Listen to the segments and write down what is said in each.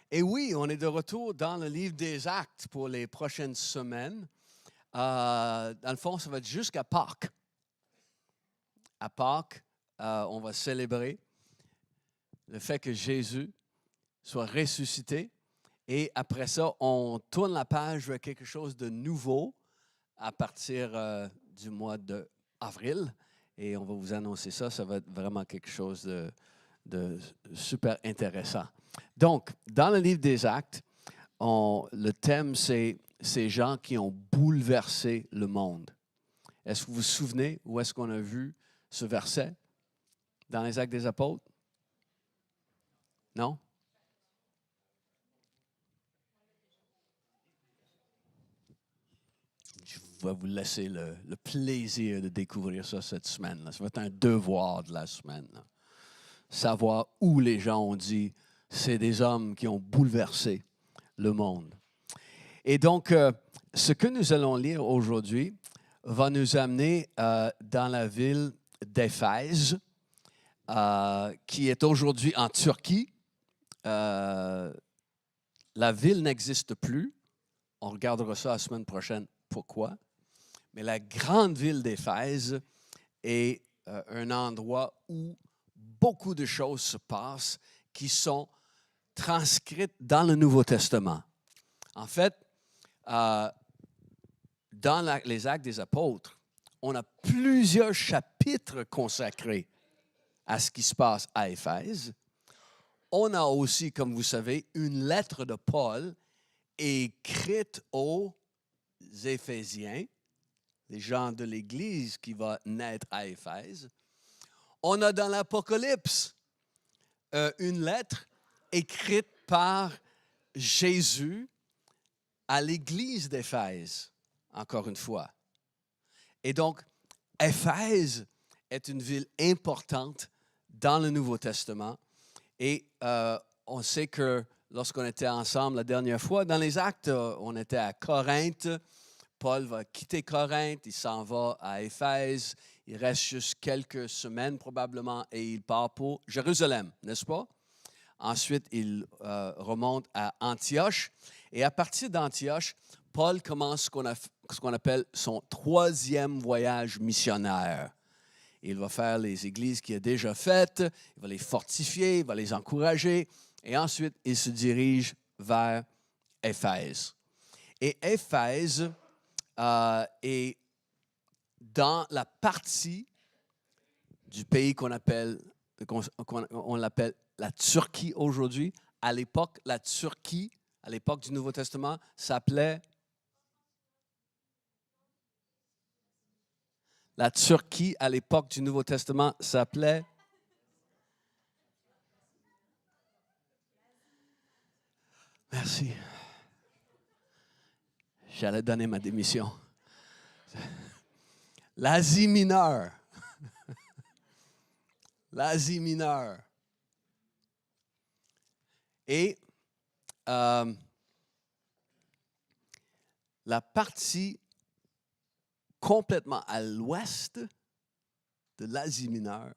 Et oui, on est de retour dans le livre des Actes pour les prochaines semaines. Dans le fond, ça va être jusqu'à Pâques. À Pâques, on va célébrer le fait que Jésus soit ressuscité. Et après ça, on tourne la page vers quelque chose de nouveau à partir du mois d'avril. Et on va vous annoncer ça. Ça va être vraiment quelque chose de super intéressant. Donc, dans le livre des Actes, le thème, c'est ces gens qui ont bouleversé le monde. Est-ce que vous vous souvenez où est-ce qu'on a vu ce verset dans les Actes des Apôtres? Non? Je vais vous laisser le plaisir de découvrir ça cette semaine. Ça va être un devoir de la semaine. Savoir où les gens ont dit, c'est des hommes qui ont bouleversé le monde. Et donc, ce que nous allons lire aujourd'hui va nous amener dans la ville d'Éphèse, qui est aujourd'hui en Turquie. La ville n'existe plus. On regardera ça la semaine prochaine. Pourquoi? Mais la grande ville d'Éphèse est un endroit où beaucoup de choses se passent qui sont transcrites dans le Nouveau Testament. En fait, dans les Actes des Apôtres, on a plusieurs chapitres consacrés à ce qui se passe à Éphèse. On a aussi, comme vous savez, une lettre de Paul écrite aux Éphésiens, les gens de l'Église qui va naître à Éphèse. On a dans l'Apocalypse une lettre écrite par Jésus à l'Église d'Éphèse, encore une fois. Et donc, Éphèse est une ville importante dans le Nouveau Testament. Et on sait que lorsqu'on était ensemble la dernière fois, dans les Actes, on était à Corinthe. Paul va quitter Corinthe, il s'en va à Éphèse. Il reste juste quelques semaines probablement et il part pour Jérusalem, n'est-ce pas? Ensuite, il remonte à Antioche. Et à partir d'Antioche, Paul commence ce qu'on appelle son troisième voyage missionnaire. Il va faire les églises qu'il a déjà faites, il va les fortifier, il va les encourager. Et ensuite, il se dirige vers Éphèse. Et Éphèse est dans la partie du pays qu'on l'appelle la Turquie aujourd'hui. À l'époque, la Turquie, à l'époque du Nouveau Testament, s'appelait... La Turquie, à l'époque du Nouveau Testament, s'appelait... Merci. J'allais donner ma démission. L'Asie mineure. L'Asie mineure. Et la partie complètement à l'ouest de l'Asie mineure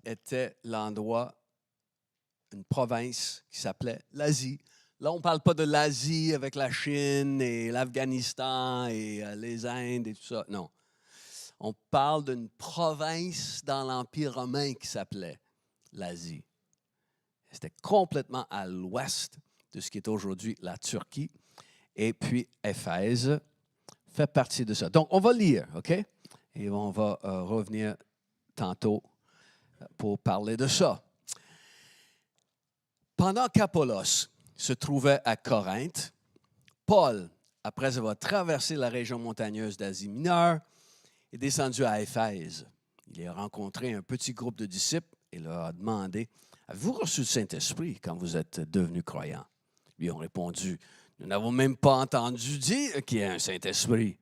était l'endroit, une province qui s'appelait l'Asie. Là, on ne parle pas de l'Asie avec la Chine et l'Afghanistan et les Indes et tout ça. Non. On parle d'une province dans l'Empire romain qui s'appelait l'Asie. C'était complètement à l'ouest de ce qui est aujourd'hui la Turquie. Et puis, Éphèse fait partie de ça. Donc, on va lire, OK? Et on va revenir tantôt pour parler de ça. Pendant qu'Apollos se trouvait à Corinthe, Paul, après avoir traversé la région montagneuse d'Asie mineure, est descendu à Éphèse. Il a rencontré un petit groupe de disciples et leur a demandé, « Avez-vous reçu le Saint-Esprit quand vous êtes devenus croyants? » Ils ont répondu, « Nous n'avons même pas entendu dire qu'il y a un Saint-Esprit. »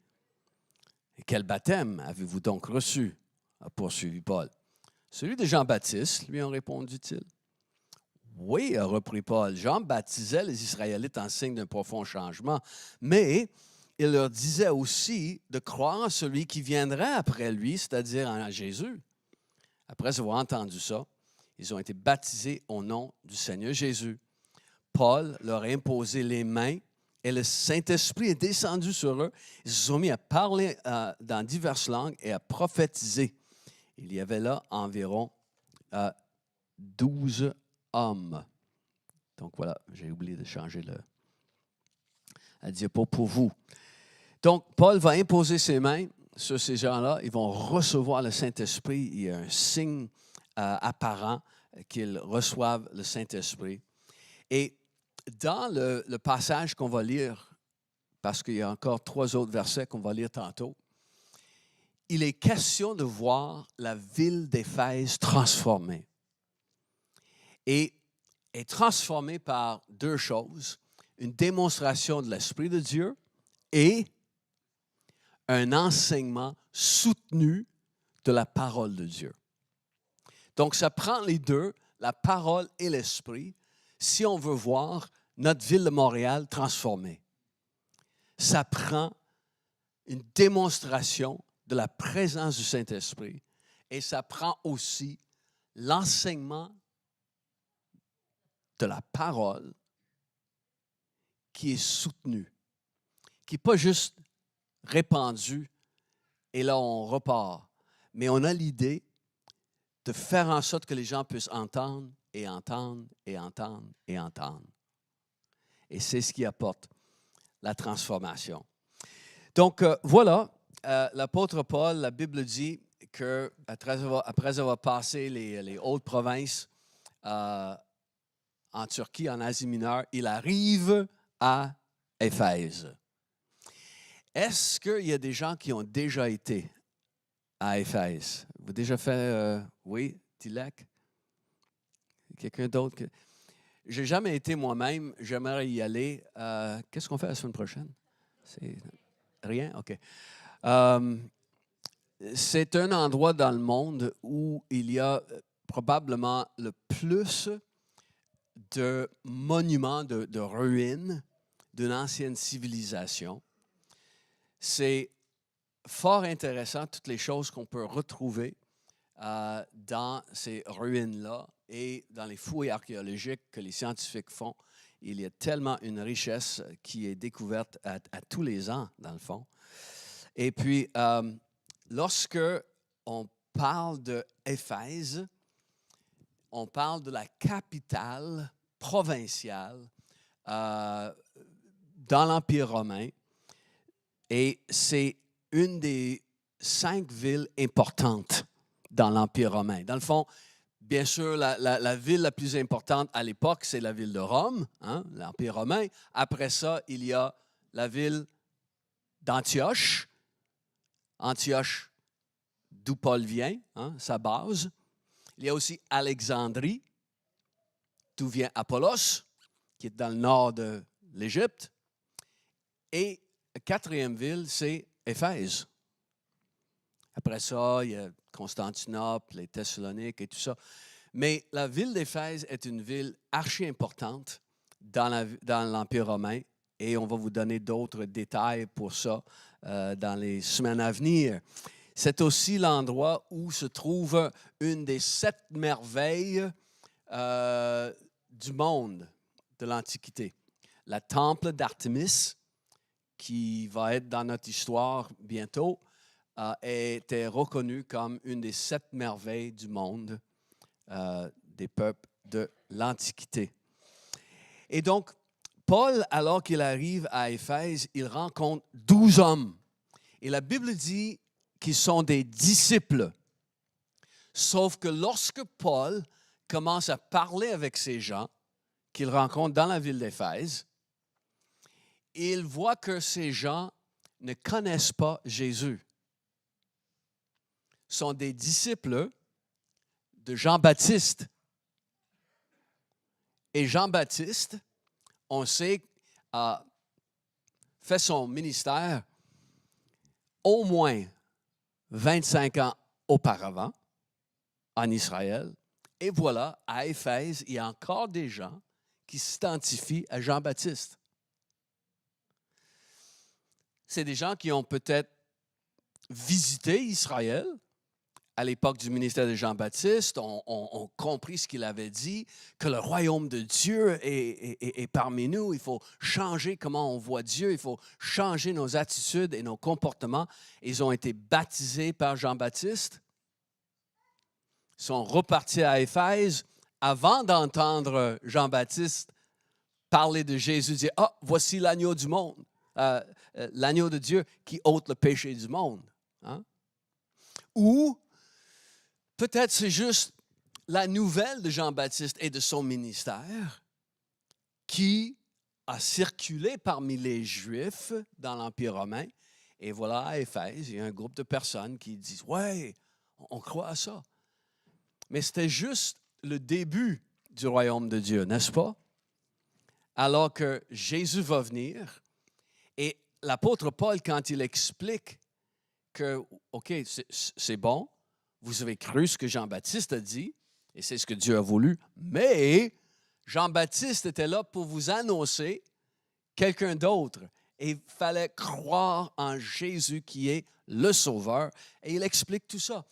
« Et quel baptême avez-vous donc reçu? » a poursuivi Paul. « Celui de Jean-Baptiste, lui ont répondu-t-il. » « Oui, a repris Paul, Jean baptisait les Israélites en signe d'un profond changement, mais il leur disait aussi de croire en celui qui viendrait après lui, c'est-à-dire en Jésus. Après avoir entendu ça, ils ont été baptisés au nom du Seigneur Jésus. Paul leur a imposé les mains et le Saint-Esprit est descendu sur eux. Ils se sont mis à parler dans diverses langues et à prophétiser. Il y avait là environ 12 hommes. Donc voilà, j'ai oublié de changer la diapo pour vous. Donc, Paul va imposer ses mains sur ces gens-là. Ils vont recevoir le Saint-Esprit. Il y a un signe apparent qu'ils reçoivent le Saint-Esprit. Et dans le passage qu'on va lire, parce qu'il y a encore 3 autres versets qu'on va lire tantôt, il est question de voir la ville d'Éphèse transformée. Et est transformée par 2 choses, une démonstration de l'Esprit de Dieu et un enseignement soutenu de la parole de Dieu. Donc, ça prend les deux, la parole et l'Esprit, si on veut voir notre ville de Montréal transformée. Ça prend une démonstration de la présence du Saint-Esprit et ça prend aussi l'enseignement de la parole qui est soutenu, qui n'est pas juste répandu et là on repart. Mais on a l'idée de faire en sorte que les gens puissent entendre et entendre et entendre et entendre. Et c'est ce qui apporte la transformation. Donc voilà, l'apôtre Paul, la Bible dit qu'après avoir passé les hautes provinces en Turquie, en Asie mineure, il arrive à Éphèse. Est-ce qu'il y a des gens qui ont déjà été à Éphèse? Vous avez déjà fait, oui, Tilak? Quelqu'un d'autre? Je n'ai jamais été moi-même, j'aimerais y aller. Qu'est-ce qu'on fait la semaine prochaine? Rien? OK. C'est un endroit dans le monde où il y a probablement le plus de monuments, de ruines d'une ancienne civilisation. C'est fort intéressant, toutes les choses qu'on peut retrouver dans ces ruines-là et dans les fouilles archéologiques que les scientifiques font. Il y a tellement une richesse qui est découverte à tous les ans, dans le fond. Et puis, lorsque on parle d'Éphèse, on parle de la capitale provinciale dans l'Empire romain. Et c'est une des 5 villes importantes dans l'Empire romain. Dans le fond, bien sûr, la ville la plus importante à l'époque, c'est la ville de Rome, hein, l'Empire romain. Après ça, il y a la ville d'Antioche. Antioche, d'où Paul vient, hein, sa base. Il y a aussi Alexandrie, d'où vient Apollos, qui est dans le nord de l'Égypte. Et la 4e ville, c'est Éphèse. Après ça, il y a Constantinople, les Thessaloniques et tout ça. Mais la ville d'Éphèse est une ville archi-importante dans l'Empire romain et on va vous donner d'autres détails pour ça dans les semaines à venir. C'est aussi l'endroit où se trouve une des 7 merveilles du monde de l'Antiquité. Le temple d'Artémis, qui va être dans notre histoire bientôt, était reconnu comme une des 7 merveilles du monde des peuples de l'Antiquité. Et donc, Paul, alors qu'il arrive à Éphèse, il rencontre 12 hommes. Et la Bible dit qu'ils sont des disciples. Sauf que lorsque Paul commence à parler avec ces gens qu'il rencontre dans la ville d'Éphèse, il voit que ces gens ne connaissent pas Jésus. Sont des disciples de Jean-Baptiste. Et Jean-Baptiste, on sait, a fait son ministère au moins 25 ans auparavant en Israël. Et voilà, à Éphèse, il y a encore des gens qui s'identifient à Jean-Baptiste. C'est des gens qui ont peut-être visité Israël à l'époque du ministère de Jean-Baptiste, ont compris ce qu'il avait dit, que le royaume de Dieu est parmi nous. Il faut changer comment on voit Dieu. Il faut changer nos attitudes et nos comportements. Ils ont été baptisés par Jean-Baptiste. Ils sont repartis à Éphèse avant d'entendre Jean-Baptiste parler de Jésus, dire « Ah, voici l'agneau du monde, l'agneau de Dieu qui ôte le péché du monde. Hein? » Ou peut-être c'est juste la nouvelle de Jean-Baptiste et de son ministère qui a circulé parmi les Juifs dans l'Empire romain. Et voilà, à Éphèse, il y a un groupe de personnes qui disent « Ouais, on croit à ça. » Mais c'était juste le début du royaume de Dieu, n'est-ce pas? Alors que Jésus va venir, et l'apôtre Paul, quand il explique que, OK, c'est bon, vous avez cru ce que Jean-Baptiste a dit, et c'est ce que Dieu a voulu, mais Jean-Baptiste était là pour vous annoncer quelqu'un d'autre. Et il fallait croire en Jésus qui est le Sauveur, et il explique tout ça.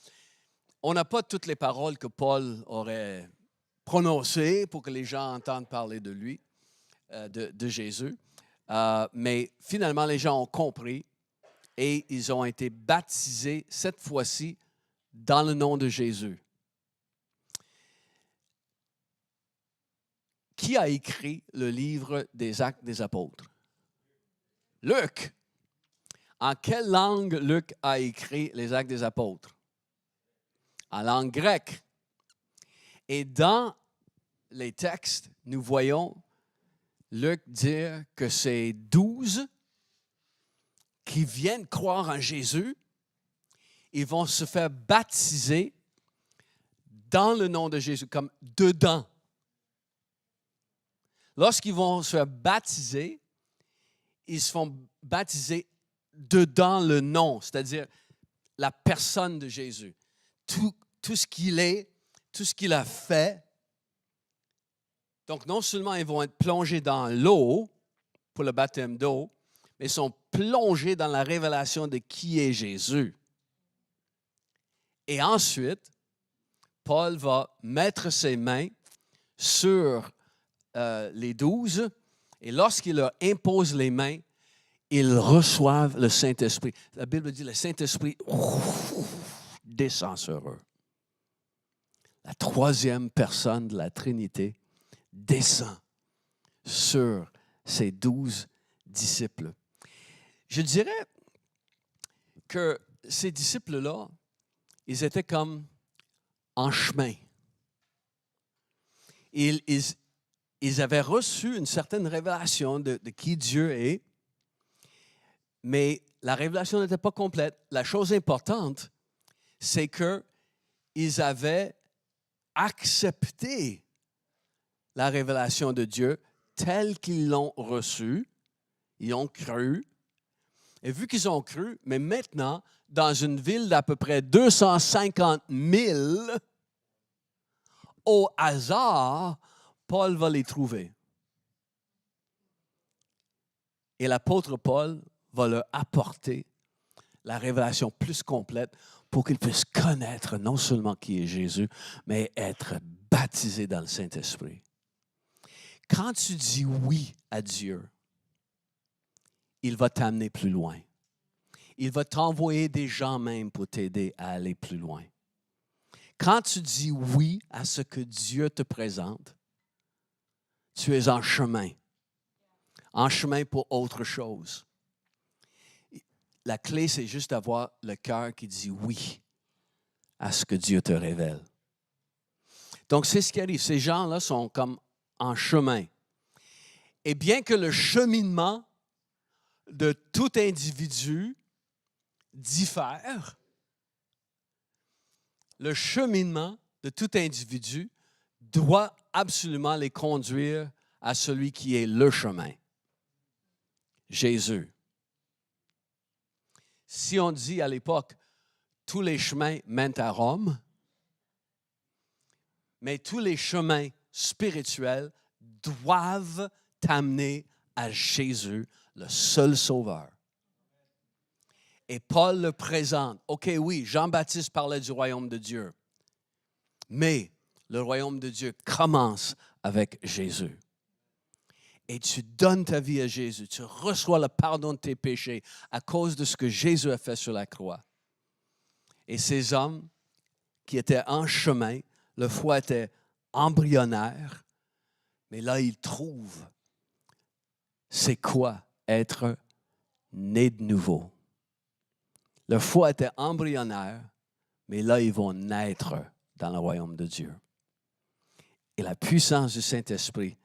On n'a pas toutes les paroles que Paul aurait prononcées pour que les gens entendent parler de lui, de Jésus. Mais finalement, les gens ont compris et ils ont été baptisés, cette fois-ci, dans le nom de Jésus. Qui a écrit le livre des Actes des Apôtres? Luc. En quelle langue Luc a écrit les Actes des Apôtres? En langue grecque. Et dans les textes, nous voyons Luc dire que c'est 12 qui viennent croire en Jésus. Ils vont se faire baptiser dans le nom de Jésus, comme dedans. Lorsqu'ils vont se faire baptiser, ils se font baptiser dedans le nom, c'est-à-dire la personne de Jésus. Tout ce qu'il est, tout ce qu'il a fait. Donc, non seulement ils vont être plongés dans l'eau pour le baptême d'eau, mais ils sont plongés dans la révélation de qui est Jésus. Et ensuite, Paul va mettre ses mains sur les 12, et lorsqu'il leur impose les mains, ils reçoivent le Saint-Esprit. La Bible dit, le Saint-Esprit descend sur eux. La troisième personne de la Trinité descend sur ces 12 disciples. Je dirais que ces disciples-là, ils étaient comme en chemin. Ils avaient reçu une certaine révélation de qui Dieu est, mais la révélation n'était pas complète. La chose importante, c'est qu'ils avaient accepté la révélation de Dieu telle qu'ils l'ont reçue. Ils ont cru. Et vu qu'ils ont cru, mais maintenant, dans une ville d'à peu près 250 000, au hasard, Paul va les trouver. Et l'apôtre Paul va leur apporter la révélation plus complète pour qu'ils puissent connaître non seulement qui est Jésus, mais être baptisés dans le Saint-Esprit. Quand tu dis oui à Dieu, il va t'amener plus loin. Il va t'envoyer des gens même pour t'aider à aller plus loin. Quand tu dis oui à ce que Dieu te présente, tu es en chemin pour autre chose. La clé, c'est juste d'avoir le cœur qui dit oui à ce que Dieu te révèle. Donc, c'est ce qui arrive. Ces gens-là sont comme en chemin. Et bien que le cheminement de tout individu diffère, le cheminement de tout individu doit absolument les conduire à celui qui est le chemin, Jésus. Si on dit à l'époque, tous les chemins mènent à Rome, mais tous les chemins spirituels doivent t'amener à Jésus, le seul Sauveur. Et Paul le présente. OK, oui, Jean-Baptiste parlait du royaume de Dieu. Mais le royaume de Dieu commence avec Jésus. Et tu donnes ta vie à Jésus. Tu reçois le pardon de tes péchés à cause de ce que Jésus a fait sur la croix. Et ces hommes qui étaient en chemin, leur foi était embryonnaire, mais là, ils trouvent c'est quoi être né de nouveau. Leur foi était embryonnaire, mais là, ils vont naître dans le royaume de Dieu. Et la puissance du Saint-Esprit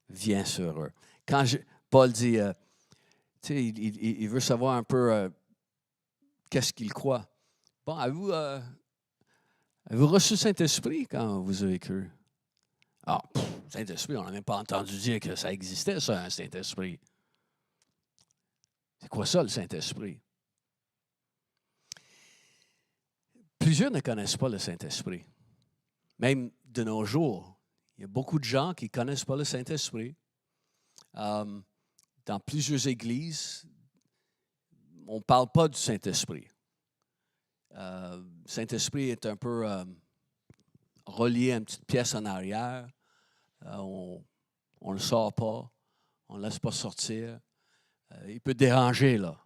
vient sur eux. Quand Paul dit, tu sais, il veut savoir un peu qu'est-ce qu'il croit. Bon, avez-vous reçu le Saint-Esprit quand vous avez cru? Ah, Saint-Esprit, on n'a même pas entendu dire que ça existait, ça, un Saint-Esprit. C'est quoi ça, le Saint-Esprit? Plusieurs ne connaissent pas le Saint-Esprit. Même de nos jours, il y a beaucoup de gens qui ne connaissent pas le Saint-Esprit. Dans plusieurs églises, on ne parle pas du Saint-Esprit. Le Saint-Esprit est un peu relié à une petite pièce en arrière. On ne le sort pas. On ne le laisse pas sortir. Il peut déranger, là.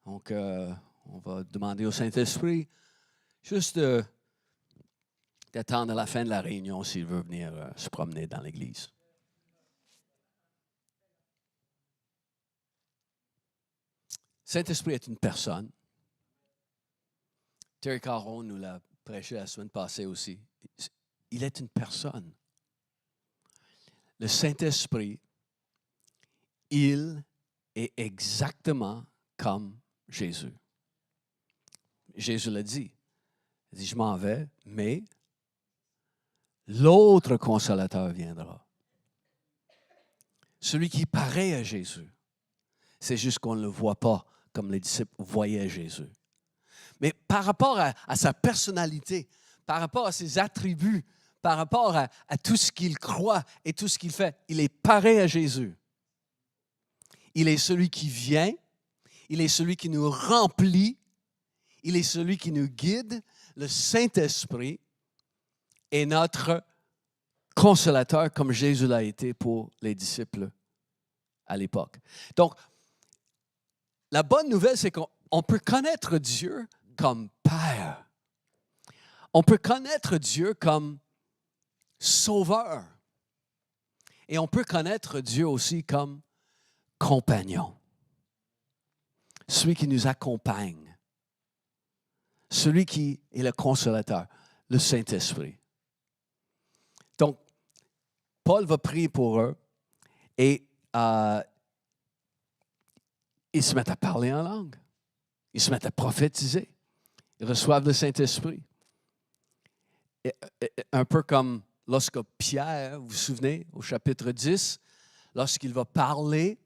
Donc, on va demander au Saint-Esprit juste d'attendre la fin de la réunion s'il veut venir se promener dans l'Église. Saint-Esprit est une personne. Terry Caron nous l'a prêché la semaine passée aussi. Il est une personne. Le Saint-Esprit, il est exactement comme Jésus. Jésus l'a dit. Il dit, je m'en vais, mais l'autre consolateur viendra. Celui qui paraît à Jésus. C'est juste qu'on ne le voit pas comme les disciples voyaient Jésus. Mais par rapport à sa personnalité, par rapport à ses attributs, par rapport à tout ce qu'il croit et tout ce qu'il fait, il est pareil à Jésus. Il est celui qui vient, il est celui qui nous remplit, il est celui qui nous guide. Le Saint-Esprit est notre consolateur comme Jésus l'a été pour les disciples à l'époque. Donc, la bonne nouvelle, c'est qu'on peut connaître Dieu comme Père. On peut connaître Dieu comme Sauveur. Et on peut connaître Dieu aussi comme compagnon. Celui qui nous accompagne. Celui qui est le consolateur, le Saint-Esprit. Donc, Paul va prier pour eux et ils se mettent à parler en langue. Ils se mettent à prophétiser. Ils reçoivent le Saint-Esprit. Un peu comme lorsque Pierre, vous vous souvenez, au chapitre 10, lorsqu'il va parler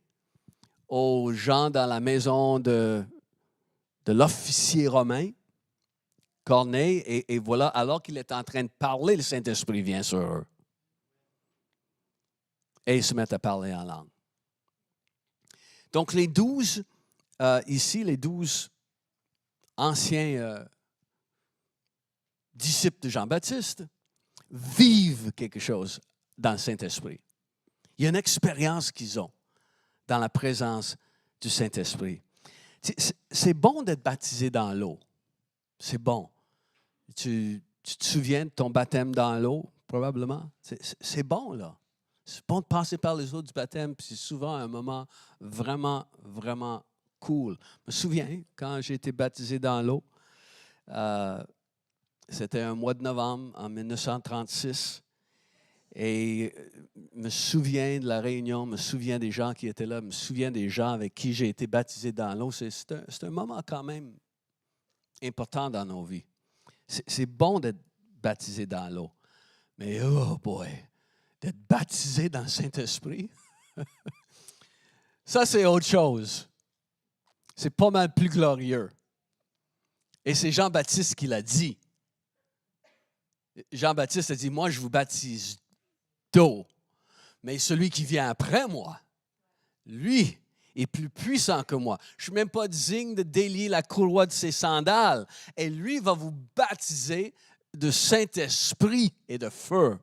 aux gens dans la maison de l'officier romain, Corneille, et voilà, alors qu'il est en train de parler, le Saint-Esprit vient sur eux. Et ils se mettent à parler en langue. Donc, les 12, ici, les 12 anciens disciples de Jean-Baptiste vivent quelque chose dans le Saint-Esprit. Il y a une expérience qu'ils ont dans la présence du Saint-Esprit. C'est bon d'être baptisé dans l'eau. C'est bon. Tu te souviens de ton baptême dans l'eau, probablement? C'est bon, là. C'est bon de passer par les eaux du baptême, puis c'est souvent un moment vraiment, vraiment cool. Je me souviens, quand j'ai été baptisé dans l'eau, c'était un mois de novembre en 1936. Et je me souviens de la réunion, je me souviens des gens qui étaient là, je me souviens des gens avec qui j'ai été baptisé dans l'eau. C'est un moment quand même important dans nos vies. C'est bon d'être baptisé dans l'eau. Mais oh boy, d'être baptisé dans le Saint-Esprit, ça c'est autre chose. C'est pas mal plus glorieux. Et c'est Jean-Baptiste qui l'a dit. Jean-Baptiste a dit, moi je vous baptise d'eau, mais celui qui vient après moi, lui, est plus puissant que moi. Je ne suis même pas digne de délier la courroie de ses sandales. Et lui va vous baptiser de Saint-Esprit et de feu.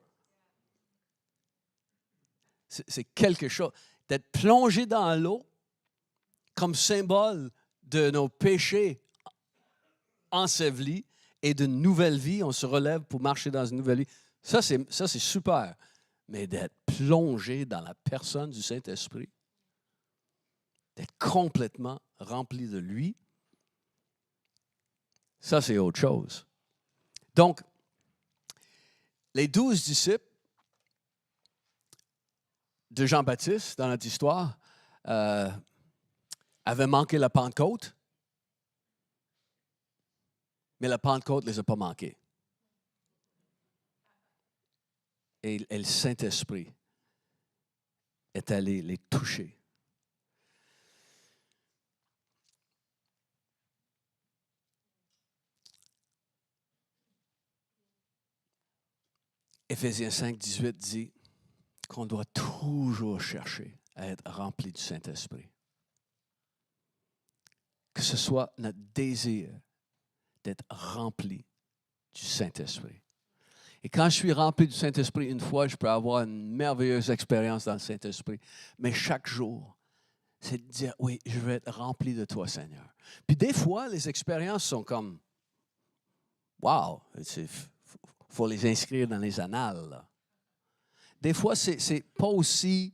C'est quelque chose. D'être plongé dans l'eau comme symbole de nos péchés ensevelis et d'une nouvelle vie. On se relève pour marcher dans une nouvelle vie. Ça, c'est super. Mais d'être plongé dans la personne du Saint-Esprit, d'être complètement rempli de lui, ça, c'est autre chose. Donc, les 12 disciples de Jean-Baptiste, dans notre histoire, avaient manqué la Pentecôte, mais la Pentecôte ne les a pas manqués. Et le Saint-Esprit est allé les toucher. Éphésiens 5, 18 dit qu'on doit toujours chercher à être rempli du Saint-Esprit. Que ce soit notre désir d'être rempli du Saint-Esprit. Et quand je suis rempli du Saint-Esprit, une fois, je peux avoir une merveilleuse expérience dans le Saint-Esprit. Mais chaque jour, c'est de dire, oui, je veux être rempli de toi, Seigneur. Puis des fois, les expériences sont comme, wow, il faut les inscrire dans les annales, là. Des fois, c'est pas aussi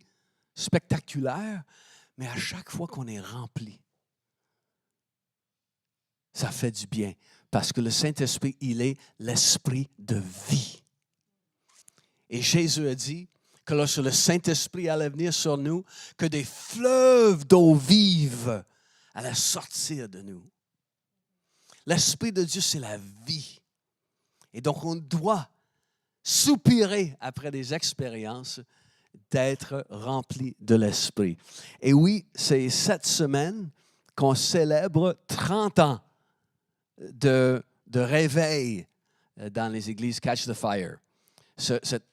spectaculaire, mais à chaque fois qu'on est rempli, ça fait du bien. Parce que le Saint-Esprit, il est l'esprit de vie. Et Jésus a dit que lorsque le Saint-Esprit allait venir sur nous, que des fleuves d'eau vive allaient sortir de nous. L'Esprit de Dieu, c'est la vie. Et donc, on doit soupirer après des expériences d'être rempli de l'Esprit. Et oui, c'est cette semaine qu'on célèbre 30 ans de réveil dans les églises Catch the Fire. Cette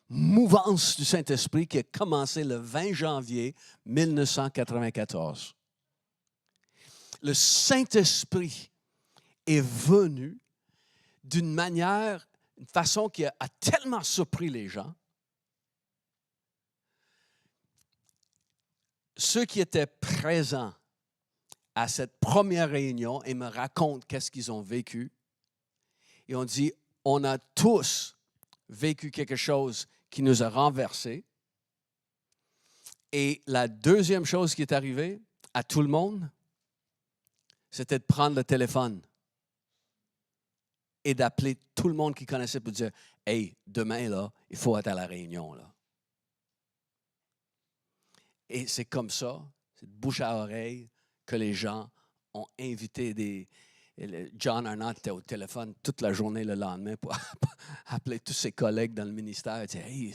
mouvance du Saint-Esprit qui a commencé le 20 janvier 1994. Le Saint-Esprit est venu d'une manière, une façon qui a tellement surpris les gens. Ceux qui étaient présents à cette première réunion et me racontent qu'est-ce qu'ils ont vécu, et on dit, on a tous vécu quelque chose qui nous a renversés. Et la deuxième chose qui est arrivée à tout le monde, c'était de prendre le téléphone et d'appeler tout le monde qui connaissait pour dire, « Hey, demain, là, il faut être à la réunion, là. » Et c'est comme ça, c'est de bouche à oreille, que les gens ont invité des... John Arnott était au téléphone toute la journée le lendemain pour appeler tous ses collègues dans le ministère et dire, « Hey,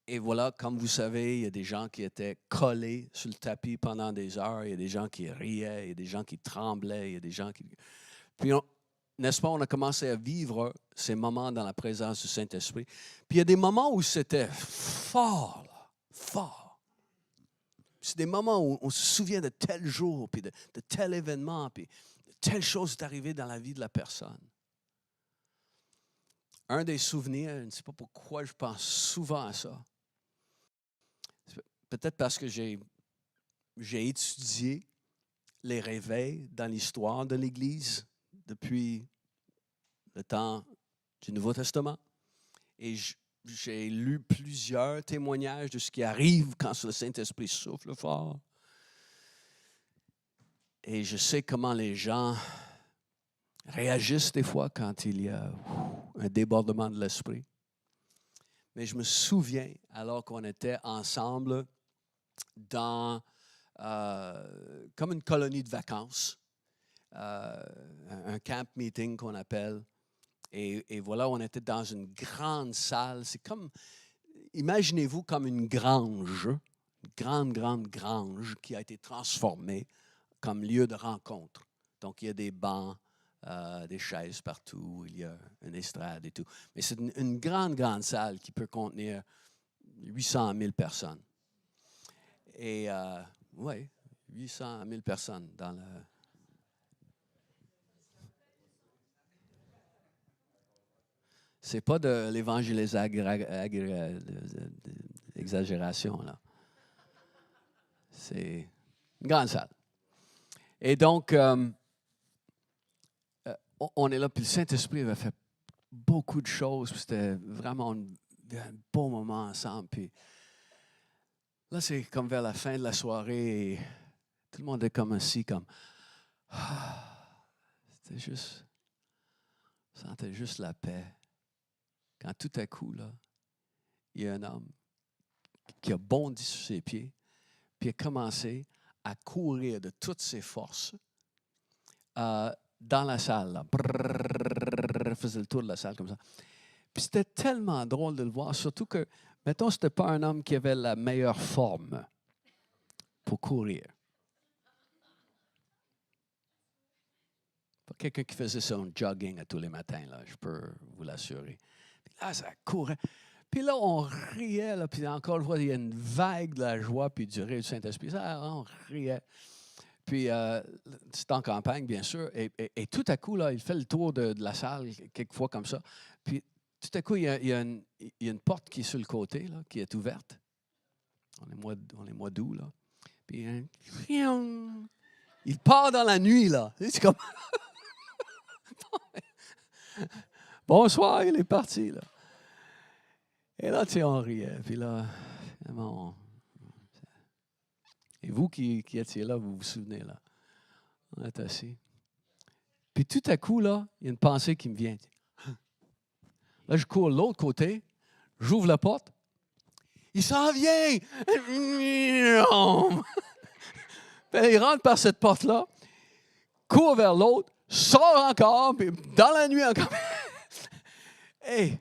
et voilà, comme vous savez, il y a des gens qui étaient collés sur le tapis pendant des heures, il y a des gens qui riaient, il y a des gens qui tremblaient, il y a des gens qui... Puis, n'est-ce pas, on a commencé à vivre ces moments dans la présence du Saint-Esprit. Puis il y a des moments où c'était fort, là, fort. C'est des moments où on se souvient de tel jour, puis de tel événement, puis de telle chose est arrivée dans la vie de la personne. Un des souvenirs, je ne sais pas pourquoi je pense souvent à ça. Peut-être parce que j'ai étudié les réveils dans l'histoire de l'Église depuis le temps du Nouveau Testament. Et j'ai lu plusieurs témoignages de ce qui arrive quand le Saint-Esprit souffle fort. Et je sais comment les gens réagissent des fois quand il y a un débordement de l'Esprit. Mais je me souviens, alors qu'on était ensemble dans comme une colonie de vacances, un camp meeting qu'on appelle. Et voilà, on était dans une grande salle. C'est comme, imaginez-vous comme une grange, une grande grange qui a été transformée comme lieu de rencontre. Donc, il y a des bancs, des chaises partout, il y a une estrade et tout. Mais c'est une grande salle qui peut contenir 800 000 personnes. Et, oui, 800 à 1000 personnes dans le... C'est pas de l'exagération, là. C'est une grande salle. Et donc, on est là, puis le Saint-Esprit avait fait beaucoup de choses, puis c'était vraiment un beau moment ensemble. Puis là, c'est comme vers la fin de la soirée, et tout le monde est comme assis, comme... C'était juste... On sentait juste la paix. Quand tout à coup, là, il y a un homme qui a bondi sur ses pieds, puis a commencé à courir de toutes ses forces dans la salle. Là. Brrr, faisait le tour de la salle comme ça. Puis c'était tellement drôle de le voir, surtout que, mettons, ce n'était pas un homme qui avait la meilleure forme pour courir. Pas quelqu'un qui faisait son jogging à tous les matins, là, je peux vous l'assurer. Là, ça courait. Puis là, on riait, là, puis encore une fois, il y a une vague de la joie puis du rire du Saint-Esprit. Ça, on riait. Puis, c'est en campagne, bien sûr. Et tout à coup, là, il fait le tour de la salle, quelquefois comme ça. Puis, tout à coup, il y a une porte qui est sur le côté, là, qui est ouverte. On est mois d'août, là. Puis, il part dans la nuit, là. C'est comme... Bonsoir, il est parti, là. Et là, tu sais, on riait. Puis là, finalement, et vous qui étiez là, vous vous souvenez, là. On est assis. Puis tout à coup, là, il y a une pensée qui me vient. Là, je cours de l'autre côté, j'ouvre la porte. Il s'en vient! Puis il rentre par cette porte-là, court vers l'autre, sort encore, puis dans la nuit encore. Hey,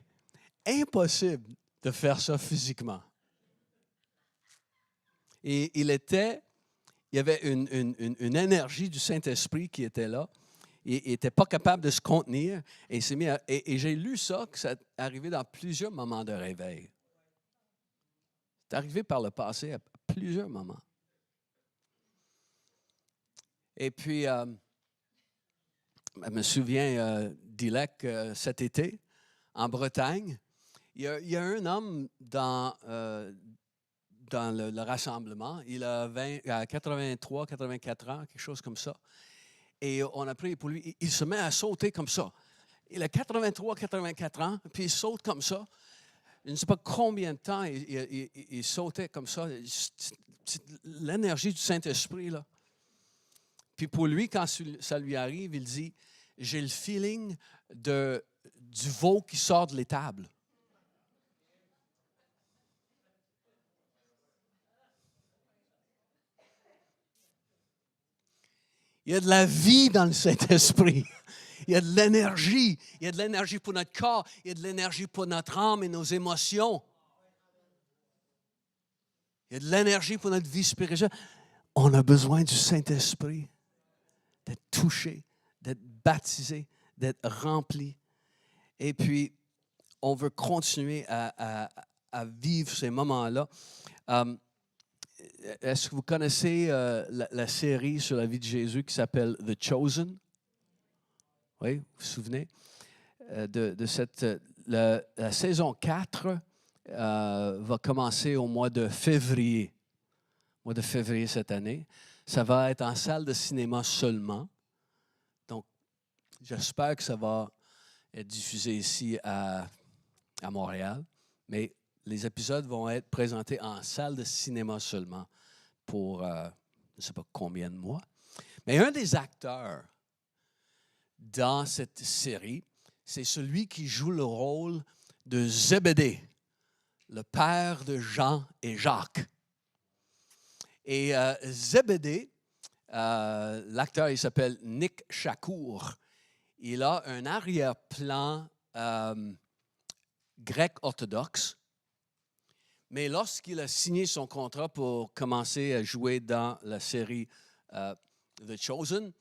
impossible de faire ça physiquement. Et il y avait une énergie du Saint-Esprit qui était là. Il n'était pas capable de se contenir. Et, et j'ai lu ça, que ça est arrivé dans plusieurs moments de réveil. C'est arrivé par le passé à plusieurs moments. Et puis, je me souviens d'Ilek cet été, en Bretagne. Il y a un homme dans le rassemblement. Il a 83, 84 ans, quelque chose comme ça. Et on a prié pour lui. Il se met à sauter comme ça. Il a 83, 84 ans, puis il saute comme ça. Je ne sais pas combien de temps il sautait comme ça. C'est l'énergie du Saint-Esprit, là. Puis pour lui, quand ça lui arrive, il dit, j'ai le feeling du veau qui sort de l'étable. Il y a de la vie dans le Saint-Esprit. Il y a de l'énergie. Il y a de l'énergie pour notre corps. Il y a de l'énergie pour notre âme et nos émotions. Il y a de l'énergie pour notre vie spirituelle. On a besoin du Saint-Esprit, d'être touché, d'être baptisé, d'être rempli. Et puis, on veut continuer à vivre ces moments-là. Est-ce que vous connaissez la série sur la vie de Jésus qui s'appelle The Chosen? Oui, vous vous souvenez? De cette, la saison 4 va commencer au mois de février. Mois de février cette année. Ça va être en salle de cinéma seulement. Donc, j'espère que ça va être diffusé ici à Montréal. Mais les épisodes vont être présentés en salle de cinéma seulement pour je ne sais pas combien de mois. Mais un des acteurs dans cette série, c'est celui qui joue le rôle de Zébédée, le père de Jean et Jacques. Et Zébédée, l'acteur, il s'appelle Nick Shakour. Il a un arrière-plan grec orthodoxe. Mais lorsqu'il a signé son contrat pour commencer à jouer dans la série The Chosen,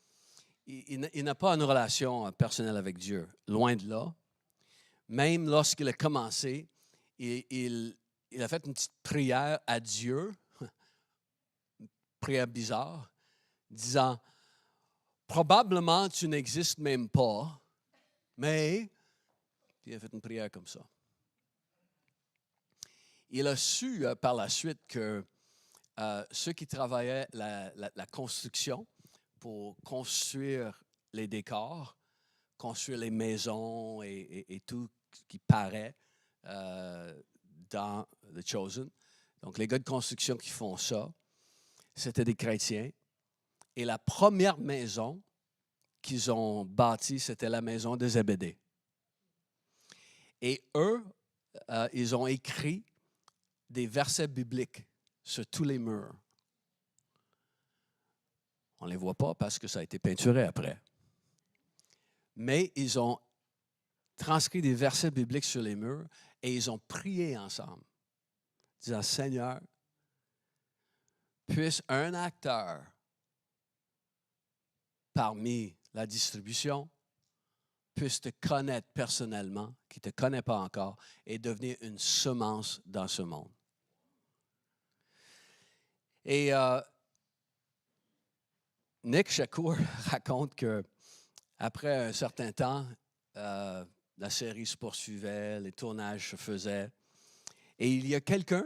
il n'a pas une relation personnelle avec Dieu, loin de là. Même lorsqu'il a commencé, il a fait une petite prière à Dieu prière bizarre, disant, probablement tu n'existes même pas, mais, puis il a fait une prière comme ça. Il a su par la suite que ceux qui travaillaient la construction pour construire les décors, construire les maisons et tout ce qui paraît dans The Chosen. Donc, les gars de construction qui font ça, c'était des chrétiens. Et la première maison qu'ils ont bâtie, c'était la maison de Zébédée. Et eux, ils ont écrit des versets bibliques sur tous les murs. On ne les voit pas parce que ça a été peinturé après. Mais ils ont transcrit des versets bibliques sur les murs et ils ont prié ensemble, disant, Seigneur, puisse un acteur parmi la distribution puisse te connaître personnellement, qui ne te connaît pas encore, et devenir une semence dans ce monde. Et Nick Shakur raconte qu'après un certain temps, la série se poursuivait, les tournages se faisaient, et il y a quelqu'un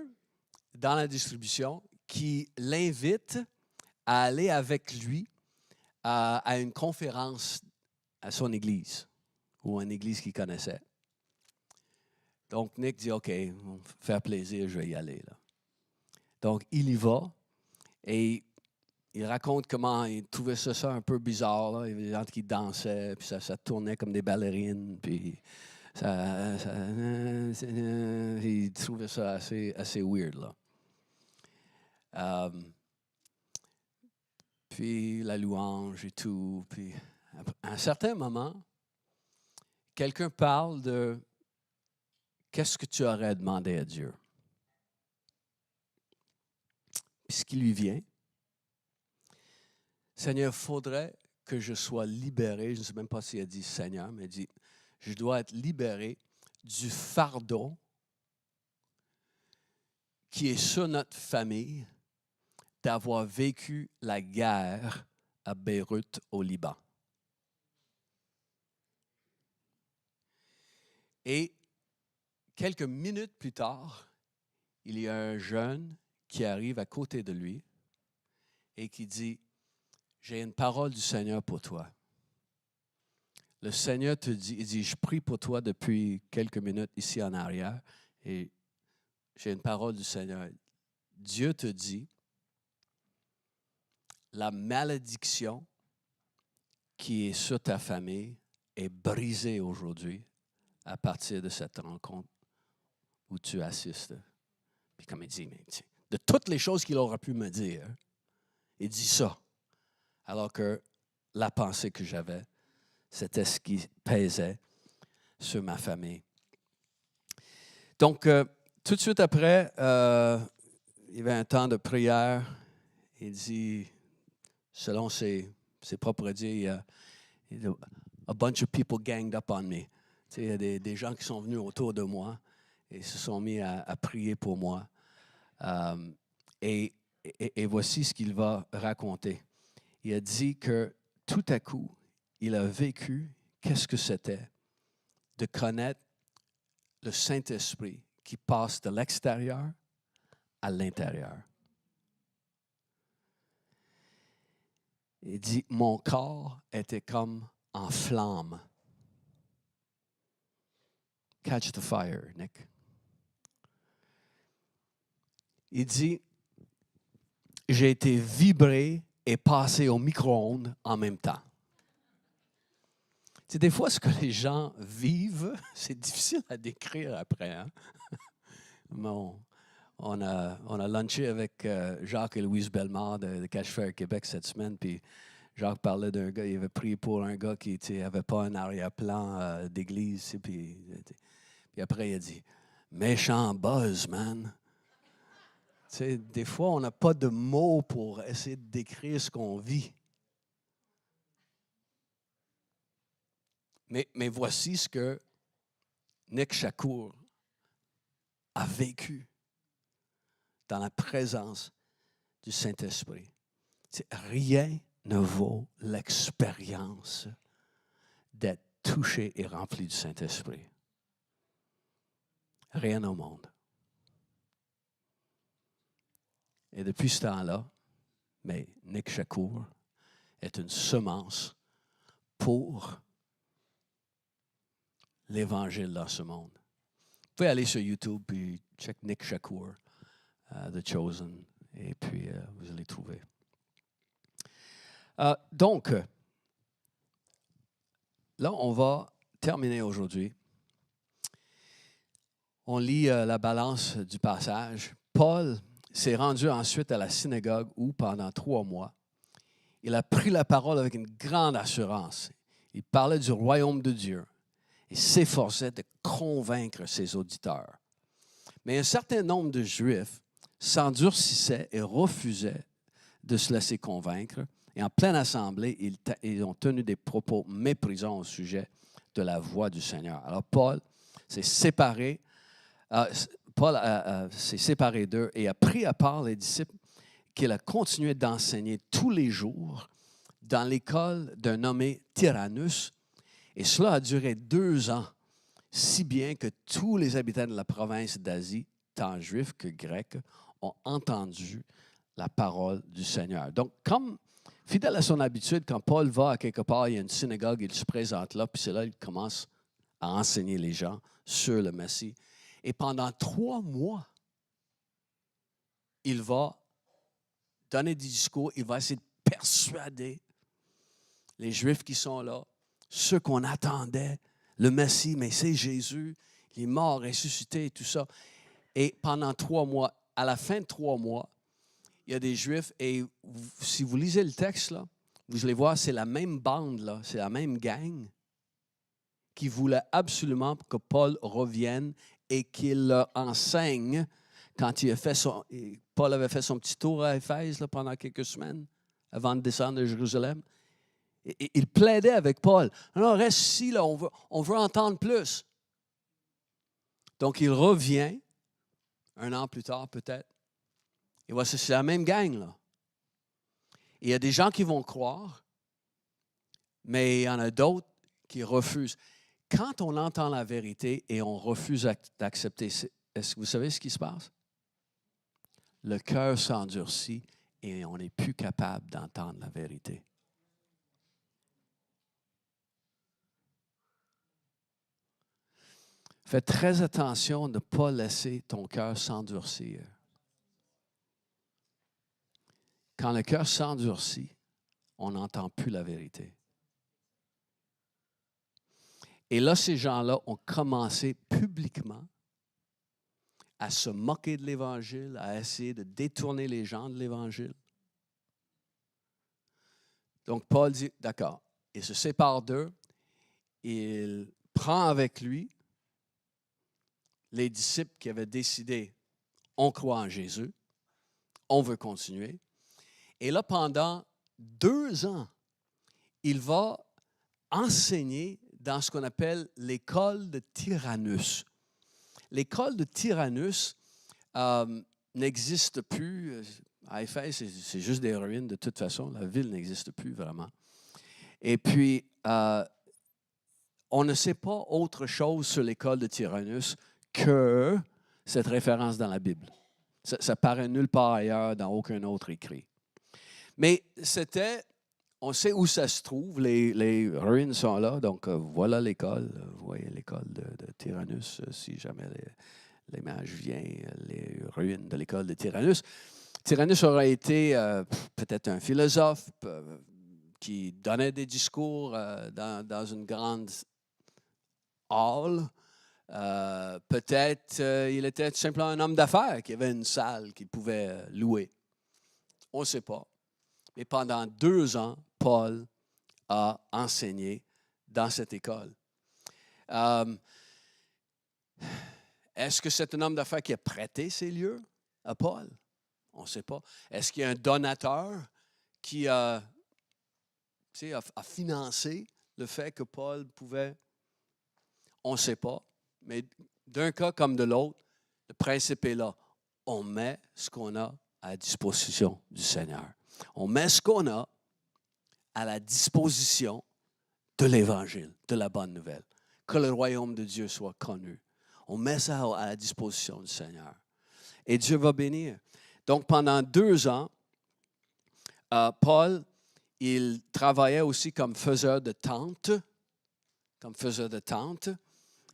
dans la distribution qui l'invite à aller avec lui à une conférence à son église, ou une église qu'il connaissait. Donc, Nick dit, OK, pour faire plaisir, je vais y aller. Là. Donc, il y va et il raconte comment il trouvait ça un peu bizarre. Là. Il y avait des gens qui dansaient, puis ça tournait comme des ballerines, puis il trouvait ça assez weird. Là. Puis la louange et tout. Puis à un certain moment, quelqu'un parle de qu'est-ce que tu aurais demandé à Dieu? Puis ce qui lui vient, Seigneur, il faudrait que je sois libéré. Je ne sais même pas s'il a dit Seigneur, mais il dit, je dois être libéré du fardeau qui est sur notre famille d'avoir vécu la guerre à Beyrouth, au Liban. Et quelques minutes plus tard, il y a un jeune qui arrive à côté de lui et qui dit, j'ai une parole du Seigneur pour toi. Le Seigneur te dit, il dit, je prie pour toi depuis quelques minutes ici en arrière et j'ai une parole du Seigneur. Dieu te dit, la malédiction qui est sur ta famille est brisée aujourd'hui à partir de cette rencontre où tu assistes. Puis comme il dit, mais, de toutes les choses qu'il aurait pu me dire, il dit ça. Alors que la pensée que j'avais, c'était ce qui pesait sur ma famille. Donc, tout de suite après, il y avait un temps de prière. Il dit, selon ses propres dires, il dit, a bunch of people ganged up on me. Tu sais, il y a des gens qui sont venus autour de moi et se sont mis à prier pour moi. Et voici ce qu'il va raconter. Il a dit que tout à coup, il a vécu qu'est-ce que c'était de connaître le Saint-Esprit qui passe de l'extérieur à l'intérieur. Il dit, mon corps était comme en flamme. Catch the fire, Nick. Il dit, j'ai été vibré et passé au micro-ondes en même temps. Tu sais, des fois, ce que les gens vivent, c'est difficile à décrire après. Hein? Bon, on a lunché avec Jacques et Louise Bellemare de Cache Fair Québec cette semaine, puis Jacques parlait d'un gars, il avait prié pour un gars qui n'avait pas un arrière-plan d'église, puis après il a dit, méchant buzz, man. Tu sais, des fois, on n'a pas de mots pour essayer de décrire ce qu'on vit. Mais voici ce que Nick Shakur a vécu dans la présence du Saint-Esprit. Rien ne vaut l'expérience d'être touché et rempli du Saint-Esprit. Rien au monde. Et depuis ce temps-là, mais Nick Shakur est une semence pour l'Évangile dans ce monde. Vous pouvez aller sur YouTube et check Nick Shakur, The Chosen, et puis vous allez trouver. Donc, là, on va terminer aujourd'hui. On lit la balance du passage. Paul s'est rendu ensuite à la synagogue où, pendant 3 mois, il a pris la parole avec une grande assurance. Il parlait du royaume de Dieu et s'efforçait de convaincre ses auditeurs. Mais un certain nombre de Juifs s'endurcissaient et refusaient de se laisser convaincre. Et en pleine assemblée, ils ont tenu des propos méprisants au sujet de la voix du Seigneur. Alors Paul s'est séparé. S'est séparé d'eux et a pris à part les disciples qu'il a continué d'enseigner tous les jours dans l'école d'un nommé Tyrannus. Et cela a duré 2 ans, si bien que tous les habitants de la province d'Asie, tant juifs que grecs, ont entendu la parole du Seigneur. Donc, comme fidèle à son habitude, quand Paul va à quelque part, il y a une synagogue, il se présente là, puis c'est là qu'il commence à enseigner les gens sur le Messie. Et pendant 3 mois, il va donner des discours, il va essayer de persuader les Juifs qui sont là, ceux qu'on attendait, le Messie, mais c'est Jésus, il est mort, ressuscité et tout ça. Et pendant 3 mois, à la fin de 3 mois, il y a des Juifs, et si vous lisez le texte, là, vous allez voir, c'est la même bande, là, c'est la même gang qui voulait absolument que Paul revienne et qu'il leur enseigne quand Paul avait fait son petit tour à Éphèse là, pendant quelques semaines avant de descendre de Jérusalem. Et il plaidait avec Paul. Non, reste ici, là, on veut entendre plus. Donc, il revient 1 an plus tard, peut-être. Et voici, c'est la même gang, là. Et il y a des gens qui vont croire, mais il y en a d'autres qui refusent. Quand on entend la vérité et on refuse d'accepter, est-ce que vous savez ce qui se passe? Le cœur s'endurcit et on n'est plus capable d'entendre la vérité. Fais très attention de ne pas laisser ton cœur s'endurcir. Quand le cœur s'endurcit, on n'entend plus la vérité. Et là, ces gens-là ont commencé publiquement à se moquer de l'Évangile, à essayer de détourner les gens de l'Évangile. Donc, Paul dit, d'accord, il se sépare d'eux, il prend avec lui les disciples qui avaient décidé, on croit en Jésus, on veut continuer. Et là, pendant 2 ans, il va enseigner dans ce qu'on appelle l'école de Tyrannus. L'école de Tyrannus n'existe plus. À Éphèse, c'est juste des ruines de toute façon. La ville n'existe plus vraiment. Et puis, on ne sait pas autre chose sur l'école de Tyrannus que cette référence dans la Bible. Ça paraît nulle part ailleurs, dans aucun autre écrit. Mais on sait où ça se trouve, les ruines sont là, donc voilà l'école. Vous voyez l'école de Tyrannus, si jamais l'image vient, les ruines de l'école de Tyrannus. Tyrannus aurait été peut-être un philosophe qui donnait des discours dans une grande hall. Peut-être il était tout simplement un homme d'affaires qui avait une salle qu'il pouvait louer. On ne sait pas. Mais pendant 2 ans, Paul a enseigné dans cette école. Est-ce que c'est un homme d'affaires qui a prêté ces lieux à Paul? On ne sait pas. Est-ce qu'il y a un donateur qui a financé le fait que Paul pouvait? On ne sait pas. Mais d'un cas comme de l'autre, le principe est là. On met ce qu'on a à disposition du Seigneur. On met ce qu'on a à la disposition de l'Évangile, de la bonne nouvelle. Que le royaume de Dieu soit connu. On met ça à la disposition du Seigneur. Et Dieu va bénir. Donc, pendant 2 ans, Paul, il travaillait aussi comme faiseur de tentes.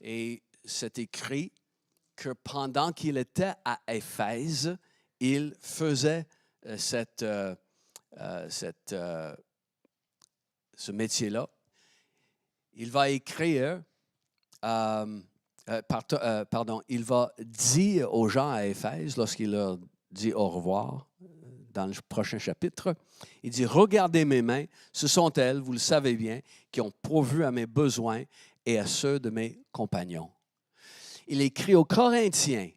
Et c'est écrit que pendant qu'il était à Éphèse, il faisait ce métier-là. Il va écrire, il va dire aux gens à Éphèse, lorsqu'il leur dit au revoir, dans le prochain chapitre, il dit « Regardez mes mains, ce sont elles, vous le savez bien, qui ont pourvu à mes besoins et à ceux de mes compagnons. » Il écrit aux Corinthiens,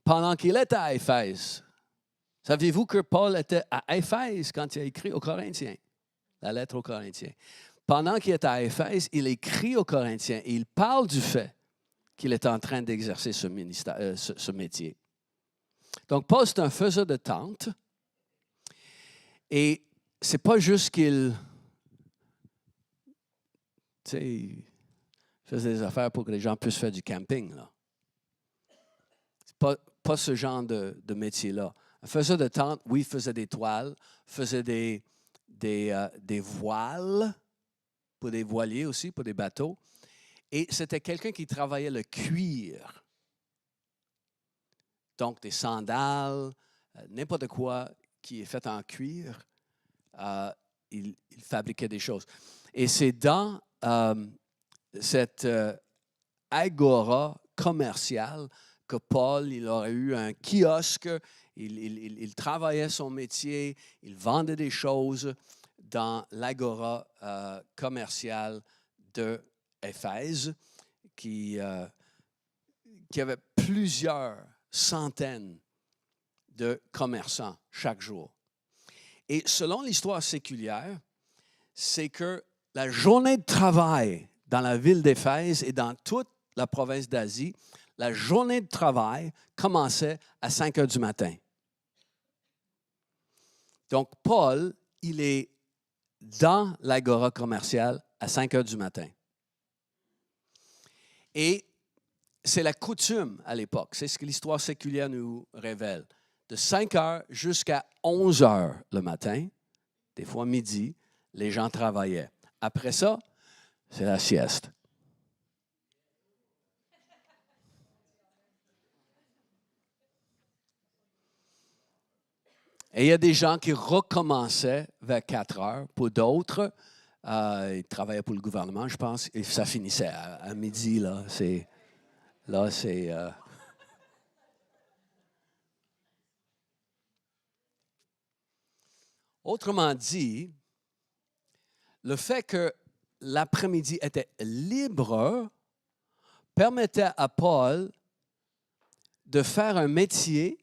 pendant qu'il était à Éphèse. Saviez-vous que Paul était à Éphèse quand il a écrit aux Corinthiens? La lettre aux Corinthiens. Pendant qu'il était à Éphèse, il écrit aux Corinthiens et il parle du fait qu'il est en train d'exercer ce métier. Donc, Paul, c'est un faiseur de tentes. Et ce n'est pas juste qu'il faisait des affaires pour que les gens puissent faire du camping. Ce n'est pas ce genre de métier-là. Un faiseur de tentes, oui, faisait des toiles, faisait des voiles, pour des voiliers aussi, pour des bateaux. Et c'était quelqu'un qui travaillait le cuir. Donc, des sandales, n'importe quoi qui est fait en cuir, il fabriquait des choses. Et c'est dans cette agora commerciale que Paul, il aurait eu un kiosque, il travaillait son métier, il vendait des choses dans l'agora commerciale de Éphèse, qui avait plusieurs centaines de commerçants chaque jour. Et selon l'histoire séculière, c'est que la journée de travail dans la ville d'Éphèse et dans toute la province d'Asie, la journée de travail commençait à 5 heures du matin. Donc, Paul, il est dans l'agora commerciale à 5 heures du matin. Et c'est la coutume à l'époque, c'est ce que l'histoire séculière nous révèle. De 5 heures jusqu'à 11 heures le matin, des fois midi, les gens travaillaient. Après ça, c'est la sieste. Et il y a des gens qui recommençaient vers 4 heures. Pour d'autres, ils travaillaient pour le gouvernement, je pense, et ça finissait à midi. Autrement dit, le fait que l'après-midi était libre permettait à Paul de faire un métier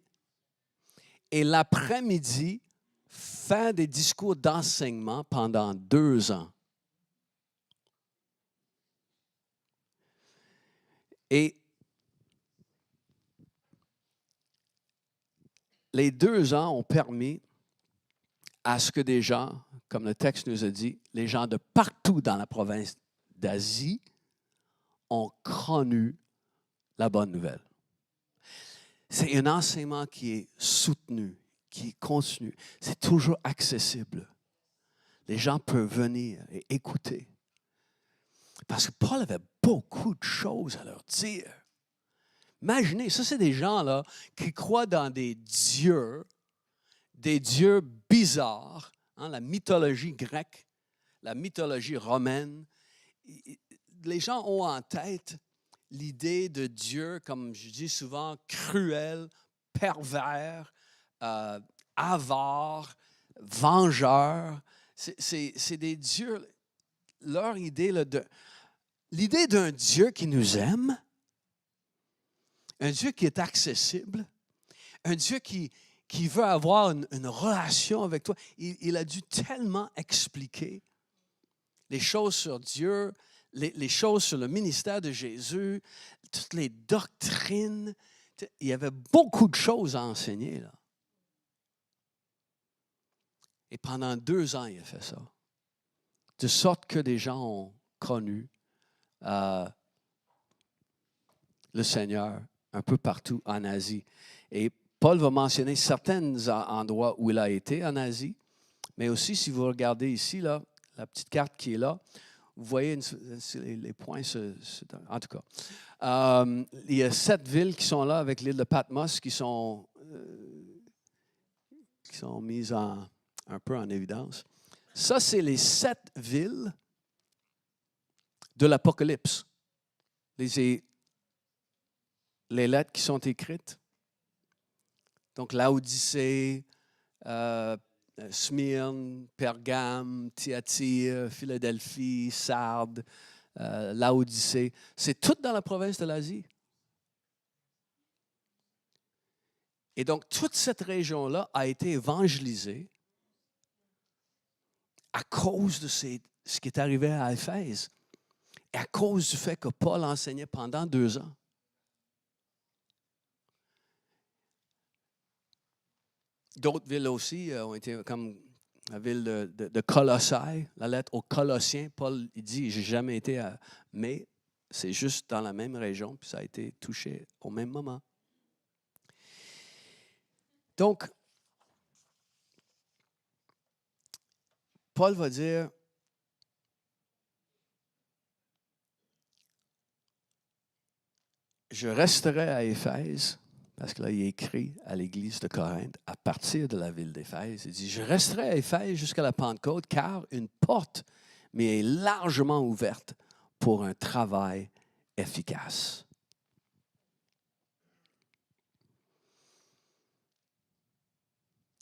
et l'après-midi faire des discours d'enseignement pendant 2 ans. Et les 2 ans ont permis à ce que des gens, comme le texte nous a dit, les gens de partout dans la province d'Asie ont connu la bonne nouvelle. C'est un enseignement qui est soutenu, qui est continu. C'est toujours accessible. Les gens peuvent venir et écouter. Parce que Paul avait beaucoup de choses à leur dire. Imaginez, ça c'est des gens là qui croient dans des dieux bizarres, hein, la mythologie grecque, la mythologie romaine. Les gens ont en tête l'idée de Dieu, comme je dis souvent, cruel, pervers, avare, vengeur. C'est des dieux, leur idée, l'idée d'un Dieu qui nous aime, un Dieu qui est accessible, un Dieu qui veut avoir une relation avec toi. Il a dû tellement expliquer les choses sur Dieu, les choses sur le ministère de Jésus, toutes les doctrines. Il y avait beaucoup de choses à enseigner, là. Et pendant 2 ans, il a fait ça. De sorte que des gens ont connu le Seigneur un peu partout en Asie. Et Paul va mentionner certains endroits où il a été en Asie, mais aussi, si vous regardez ici, là, la petite carte qui est là, vous voyez les points, en tout cas. Il y a 7 villes qui sont là avec l'île de Patmos qui sont mises un peu en évidence. Ça, c'est les 7 villes de l'Apocalypse. Les lettres qui sont écrites. Donc, Laodicée, Smyrne, Pergame, Thyatire, Philadelphie, Sardes, Laodicée. C'est tout dans la province de l'Asie. Et donc, toute cette région-là a été évangélisée à cause de ce qui est arrivé à Éphèse et à cause du fait que Paul enseignait pendant 2 ans. D'autres villes aussi ont été comme la ville de Colossae, la lettre aux Colossiens. Paul, il dit, j'ai jamais été à... Mais c'est juste dans la même région, puis ça a été touché au même moment. Donc, Paul va dire, je resterai à Éphèse, parce que là, il est écrit à l'église de Corinthe, à partir de la ville d'Éphèse. Il dit, je resterai à Éphèse jusqu'à la Pentecôte, car une porte m'est largement ouverte pour un travail efficace.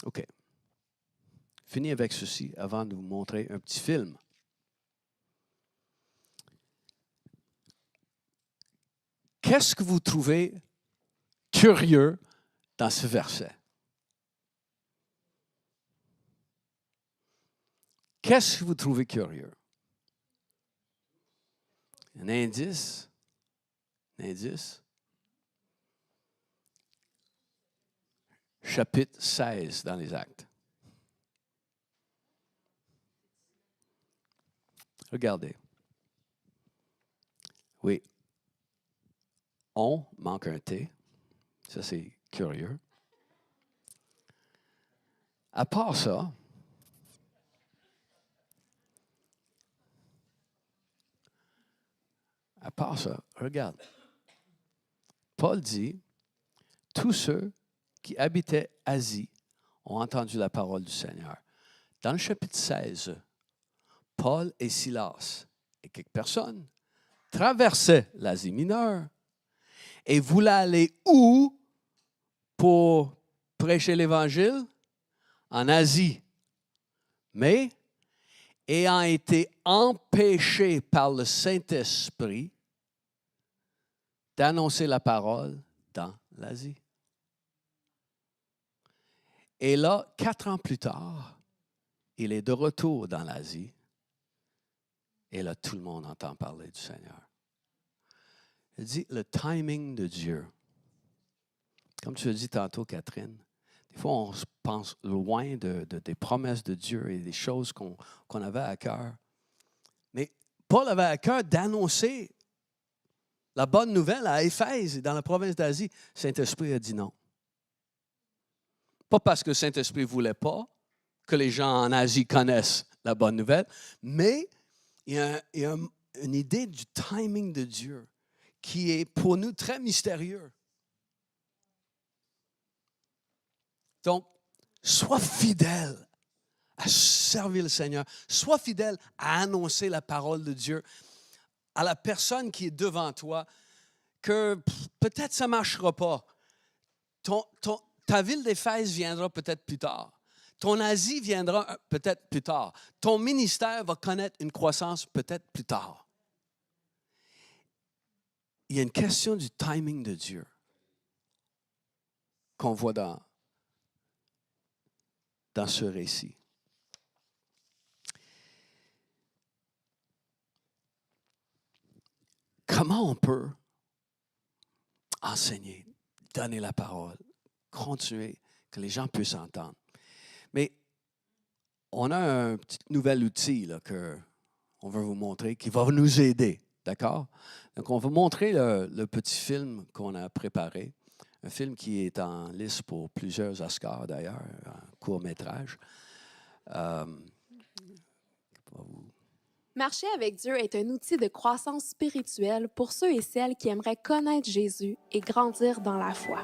OK. Fini avec ceci avant de vous montrer un petit film. Qu'est-ce que vous trouvez curieux dans ce verset? Qu'est-ce que vous trouvez curieux? Un indice? Un indice? Chapitre 16 dans les Actes. Regardez. Oui. On manque un T. Ça, c'est curieux. À part ça, regarde. Paul dit, tous ceux qui habitaient Asie ont entendu la parole du Seigneur. Dans le chapitre 16, Paul et Silas et quelques personnes traversaient l'Asie mineure et voulaient aller où pour prêcher l'Évangile? En Asie. Mais, ayant été empêchés par le Saint-Esprit d'annoncer la parole dans l'Asie. Et là, 4 ans plus tard, il est de retour dans l'Asie. Et là, tout le monde entend parler du Seigneur. Il dit, le timing de Dieu. Comme tu as dit tantôt, Catherine, des fois, on se pense loin des promesses de Dieu et des choses qu'on avait à cœur. Mais Paul avait à cœur d'annoncer la bonne nouvelle à Éphèse et dans la province d'Asie. Saint-Esprit a dit non. Pas parce que le Saint-Esprit ne voulait pas que les gens en Asie connaissent la bonne nouvelle, mais il y a une idée du timing de Dieu qui est pour nous très mystérieux. Donc, sois fidèle à servir le Seigneur. Sois fidèle à annoncer la parole de Dieu à la personne qui est devant toi, que peut-être ça ne marchera pas. Ta ville d'Éphèse viendra peut-être plus tard. Ton Asie viendra peut-être plus tard. Ton ministère va connaître une croissance peut-être plus tard. Il y a une question du timing de Dieu qu'on voit dans ce récit. Comment on peut enseigner, donner la parole, continuer, que les gens puissent entendre? Mais on a un petit nouvel outil là, qu'on va vous montrer qui va nous aider. D'accord? Donc, on va montrer le petit film qu'on a préparé. Un film qui est en liste pour plusieurs Oscars, d'ailleurs, un court-métrage. Marcher avec Dieu est un outil de croissance spirituelle pour ceux et celles qui aimeraient connaître Jésus et grandir dans la foi.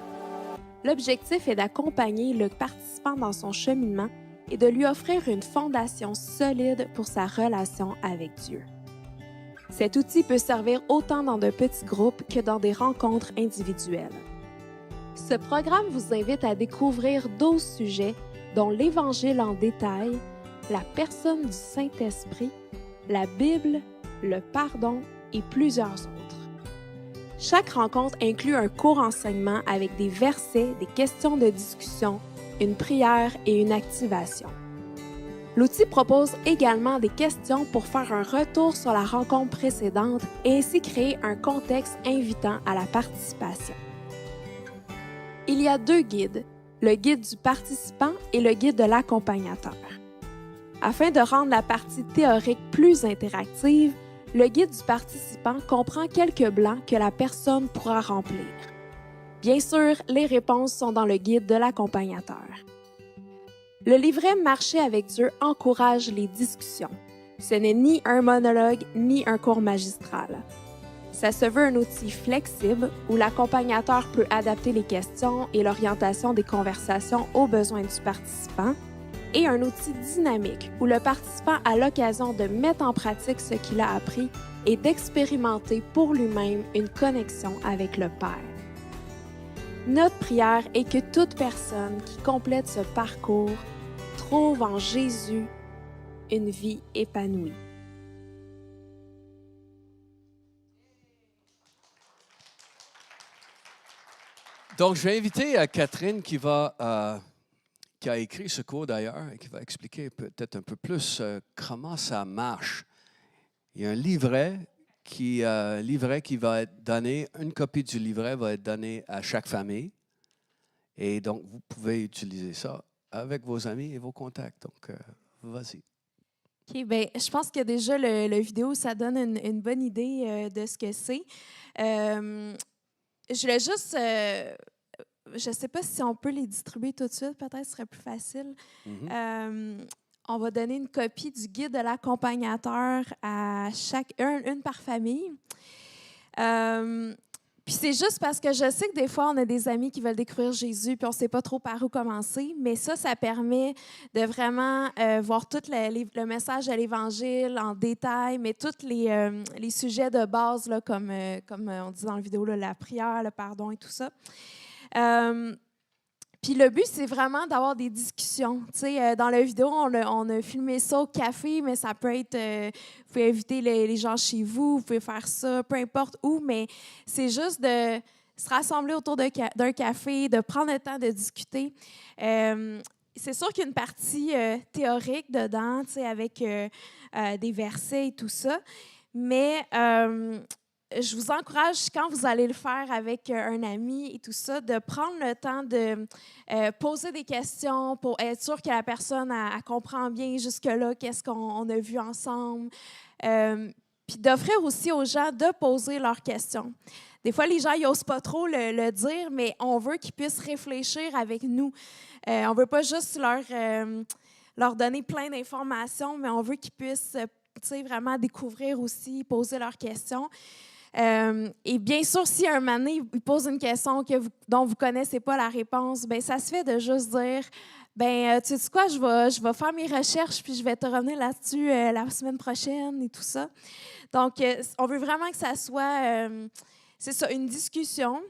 L'objectif est d'accompagner le participant dans son cheminement et de lui offrir une fondation solide pour sa relation avec Dieu. Cet outil peut servir autant dans de petits groupes que dans des rencontres individuelles. Ce programme vous invite à découvrir 12 sujets, dont l'Évangile en détail, la personne du Saint-Esprit, la Bible, le pardon et plusieurs autres. Chaque rencontre inclut un court enseignement avec des versets, des questions de discussion, une prière et une activation. L'outil propose également des questions pour faire un retour sur la rencontre précédente et ainsi créer un contexte invitant à la participation. Il y a 2 guides, le guide du participant et le guide de l'accompagnateur. Afin de rendre la partie théorique plus interactive, le guide du participant comprend quelques blancs que la personne pourra remplir. Bien sûr, les réponses sont dans le guide de l'accompagnateur. Le livret Marcher avec Dieu encourage les discussions. Ce n'est ni un monologue ni un cours magistral. Ça se veut un outil flexible où l'accompagnateur peut adapter les questions et l'orientation des conversations aux besoins du participant, et un outil dynamique où le participant a l'occasion de mettre en pratique ce qu'il a appris et d'expérimenter pour lui-même une connexion avec le Père. Notre prière est que toute personne qui complète ce parcours trouve en Jésus une vie épanouie. Donc, je vais inviter Catherine qui a écrit ce cours d'ailleurs et qui va expliquer peut-être un peu plus comment ça marche. Il y a un livret qui va être donné, une copie du livret va être donnée à chaque famille. Et donc, vous pouvez utiliser ça avec vos amis et vos contacts. Donc, vas-y. OK, bien, je pense que déjà, le vidéo, ça donne une bonne idée de ce que c'est. Je voulais juste... je ne sais pas si on peut les distribuer tout de suite, peut-être ce serait plus facile. On va donner une copie du guide de l'accompagnateur à une par famille. Puis c'est juste parce que je sais que des fois, on a des amis qui veulent découvrir Jésus, puis on ne sait pas trop par où commencer, mais ça permet de vraiment voir tout le message de l'Évangile en détail, mais tous les sujets de base, là, comme on dit dans la vidéo, là, la prière, le pardon et tout ça. Puis le but, c'est vraiment d'avoir des discussions. Tu sais, dans la vidéo, on a filmé ça au café, mais ça peut être... vous pouvez inviter les gens chez vous, vous pouvez faire ça, peu importe où, mais c'est juste de se rassembler autour d'un café, de prendre le temps de discuter. C'est sûr qu'il y a une partie théorique dedans, tu sais, avec des versets et tout ça, mais... je vous encourage, quand vous allez le faire avec un ami et tout ça, de prendre le temps de poser des questions pour être sûr que la personne elle comprend bien jusque-là qu'est-ce qu'on a vu ensemble. Puis d'offrir aussi aux gens de poser leurs questions. Des fois, les gens n'osent pas trop le dire, mais on veut qu'ils puissent réfléchir avec nous. On ne veut pas juste leur donner plein d'informations, mais on veut qu'ils puissent vraiment découvrir aussi, poser leurs questions. Et bien sûr, si un moment donné, il pose une question dont vous ne connaissez pas la réponse, bien, ça se fait de juste dire, bien, tu sais quoi, je vais faire mes recherches puis je vais te revenir là-dessus la semaine prochaine et tout ça. Donc, on veut vraiment que ça soit, c'est ça, une discussion.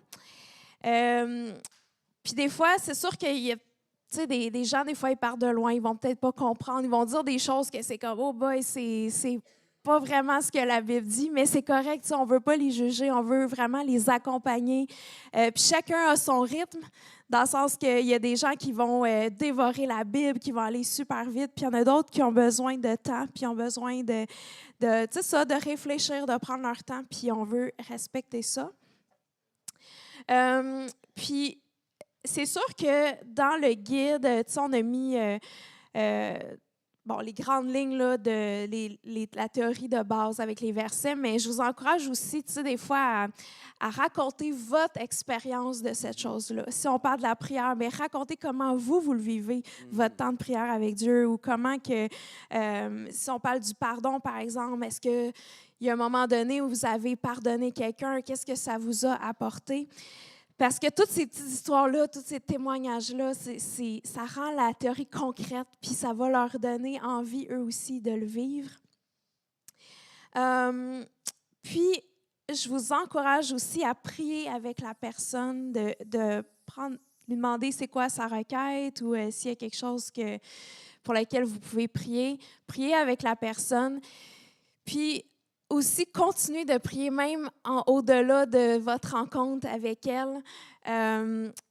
Puis des fois, c'est sûr qu'il y a des gens, des fois, ils partent de loin, ils vont peut-être pas comprendre, ils vont dire des choses que c'est comme, oh boy, c'est pas vraiment ce que la Bible dit, mais c'est correct, on ne veut pas les juger, on veut vraiment les accompagner. Puis chacun a son rythme, dans le sens qu'il y a des gens qui vont dévorer la Bible, qui vont aller super vite, puis il y en a d'autres qui ont besoin de temps, puis ont besoin de réfléchir, de prendre leur temps, puis on veut respecter ça. Puis c'est sûr que dans le guide, on a mis... les grandes lignes là, de la théorie de base avec les versets, mais je vous encourage aussi, tu sais, des fois à raconter votre expérience de cette chose-là. Si on parle de la prière, mais racontez comment vous le vivez, votre temps de prière avec Dieu, ou comment que, si on parle du pardon, par exemple, est-ce qu'il y a un moment donné où vous avez pardonné quelqu'un, qu'est-ce que ça vous a apporté? Parce que toutes ces petites histoires-là, tous ces témoignages-là, ça rend la théorie concrète, puis ça va leur donner envie, eux aussi, de le vivre. Puis, je vous encourage aussi à prier avec la personne, de lui demander c'est quoi sa requête ou s'il y a quelque chose pour lequel vous pouvez prier. Prier avec la personne. Puis, aussi, continuez de prier même au-delà de votre rencontre avec elle,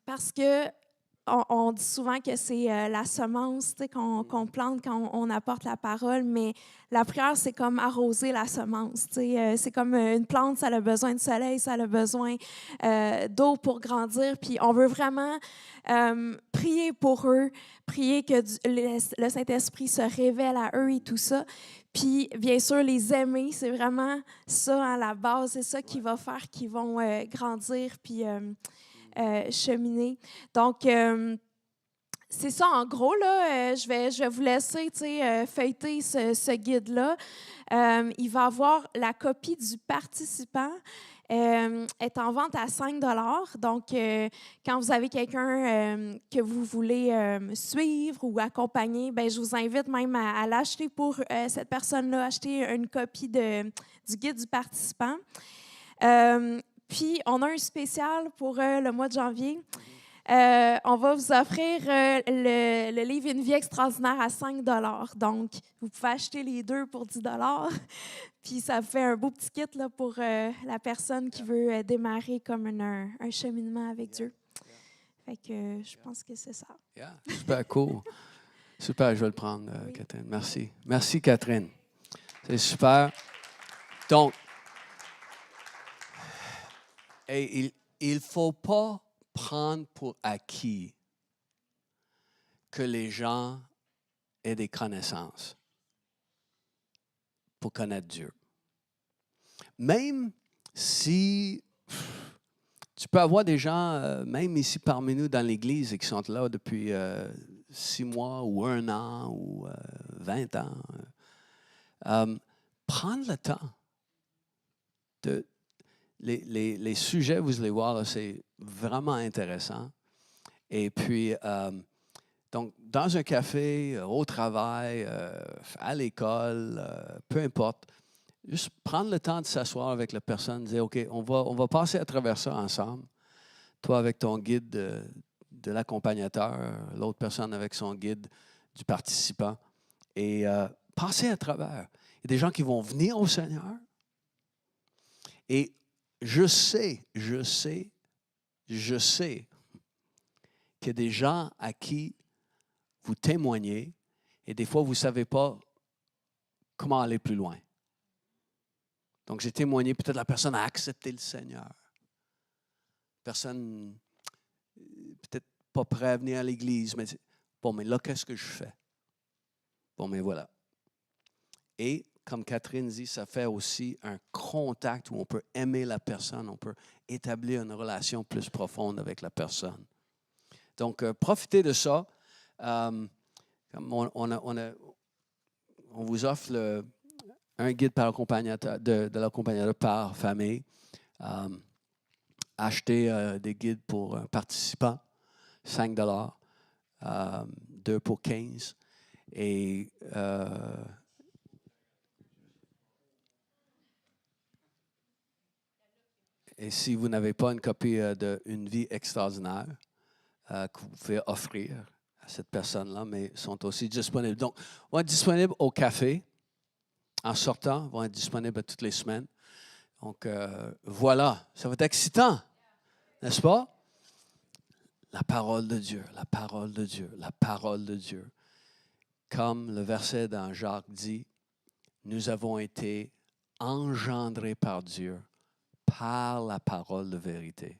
parce que on dit souvent que c'est la semence qu'on plante quand on apporte la parole, mais la prière, c'est comme arroser la semence. C'est comme une plante, ça a besoin de soleil, ça a besoin d'eau pour grandir. Puis on veut vraiment prier pour eux, prier que le Saint-Esprit se révèle à eux et tout ça. Puis, bien sûr, les aimer, c'est vraiment ça à la base. C'est ça qui va faire qu'ils vont grandir puis cheminer. Donc, c'est ça, en gros, là, je vais vous laisser feuilleter ce guide-là. Il va avoir la copie du participant. Est en vente à 5 $. Donc, quand vous avez quelqu'un que vous voulez suivre ou accompagner, ben, je vous invite même à l'acheter pour cette personne-là, acheter une copie du guide du participant. Puis, on a un spécial pour le mois de janvier. On va vous offrir le livre Une vie extraordinaire à 5 $. Donc, vous pouvez acheter les deux pour 10 $. Puis, ça fait un beau petit kit là, pour la personne qui veut démarrer comme un cheminement avec Dieu. Fait que je pense que c'est ça. Yeah, super cool. Super, je vais le prendre, Oui. Catherine. Merci. Merci, Catherine. C'est super. Donc, il ne faut pas prendre pour acquis que les gens aient des connaissances pour connaître Dieu. Même si tu peux avoir des gens, même ici parmi nous dans l'Église, qui sont là depuis 6 mois ou 1 an ou 20 ans, prendre le temps de... Les sujets, vous allez voir, là, c'est vraiment intéressant. Et puis, donc, dans un café, au travail, à l'école, peu importe, juste prendre le temps de s'asseoir avec la personne, dire, OK, on va passer à travers ça ensemble. Toi avec ton guide de l'accompagnateur, l'autre personne avec son guide du participant. Et passer à travers. Il y a des gens qui vont venir au Seigneur. Et je sais qu'il y a des gens à qui vous témoignez et des fois, vous ne savez pas comment aller plus loin. Donc, j'ai témoigné, peut-être la personne a accepté le Seigneur. Personne, peut-être pas prêt à venir à l'Église, mais bon, mais là, qu'est-ce que je fais? Bon, mais voilà. Et, comme Catherine dit, ça fait aussi un contact où on peut aimer la personne, on peut établir une relation plus profonde avec la personne. Donc, profitez de ça. On vous offre un guide par accompagnateur, de l'accompagnateur par famille. Achetez des guides pour un participant, 5 $, 2 pour 15 $. Et si vous n'avez pas une copie de Une vie extraordinaire que vous pouvez offrir à cette personne-là, mais sont aussi disponibles. Donc, ils vont être disponibles au café. En sortant, ils vont être disponibles toutes les semaines. Donc, voilà, ça va être excitant, n'est-ce pas? La parole de Dieu, la parole de Dieu, la parole de Dieu. Comme le verset dans Jacques dit, nous avons été engendrés par Dieu par la parole de vérité.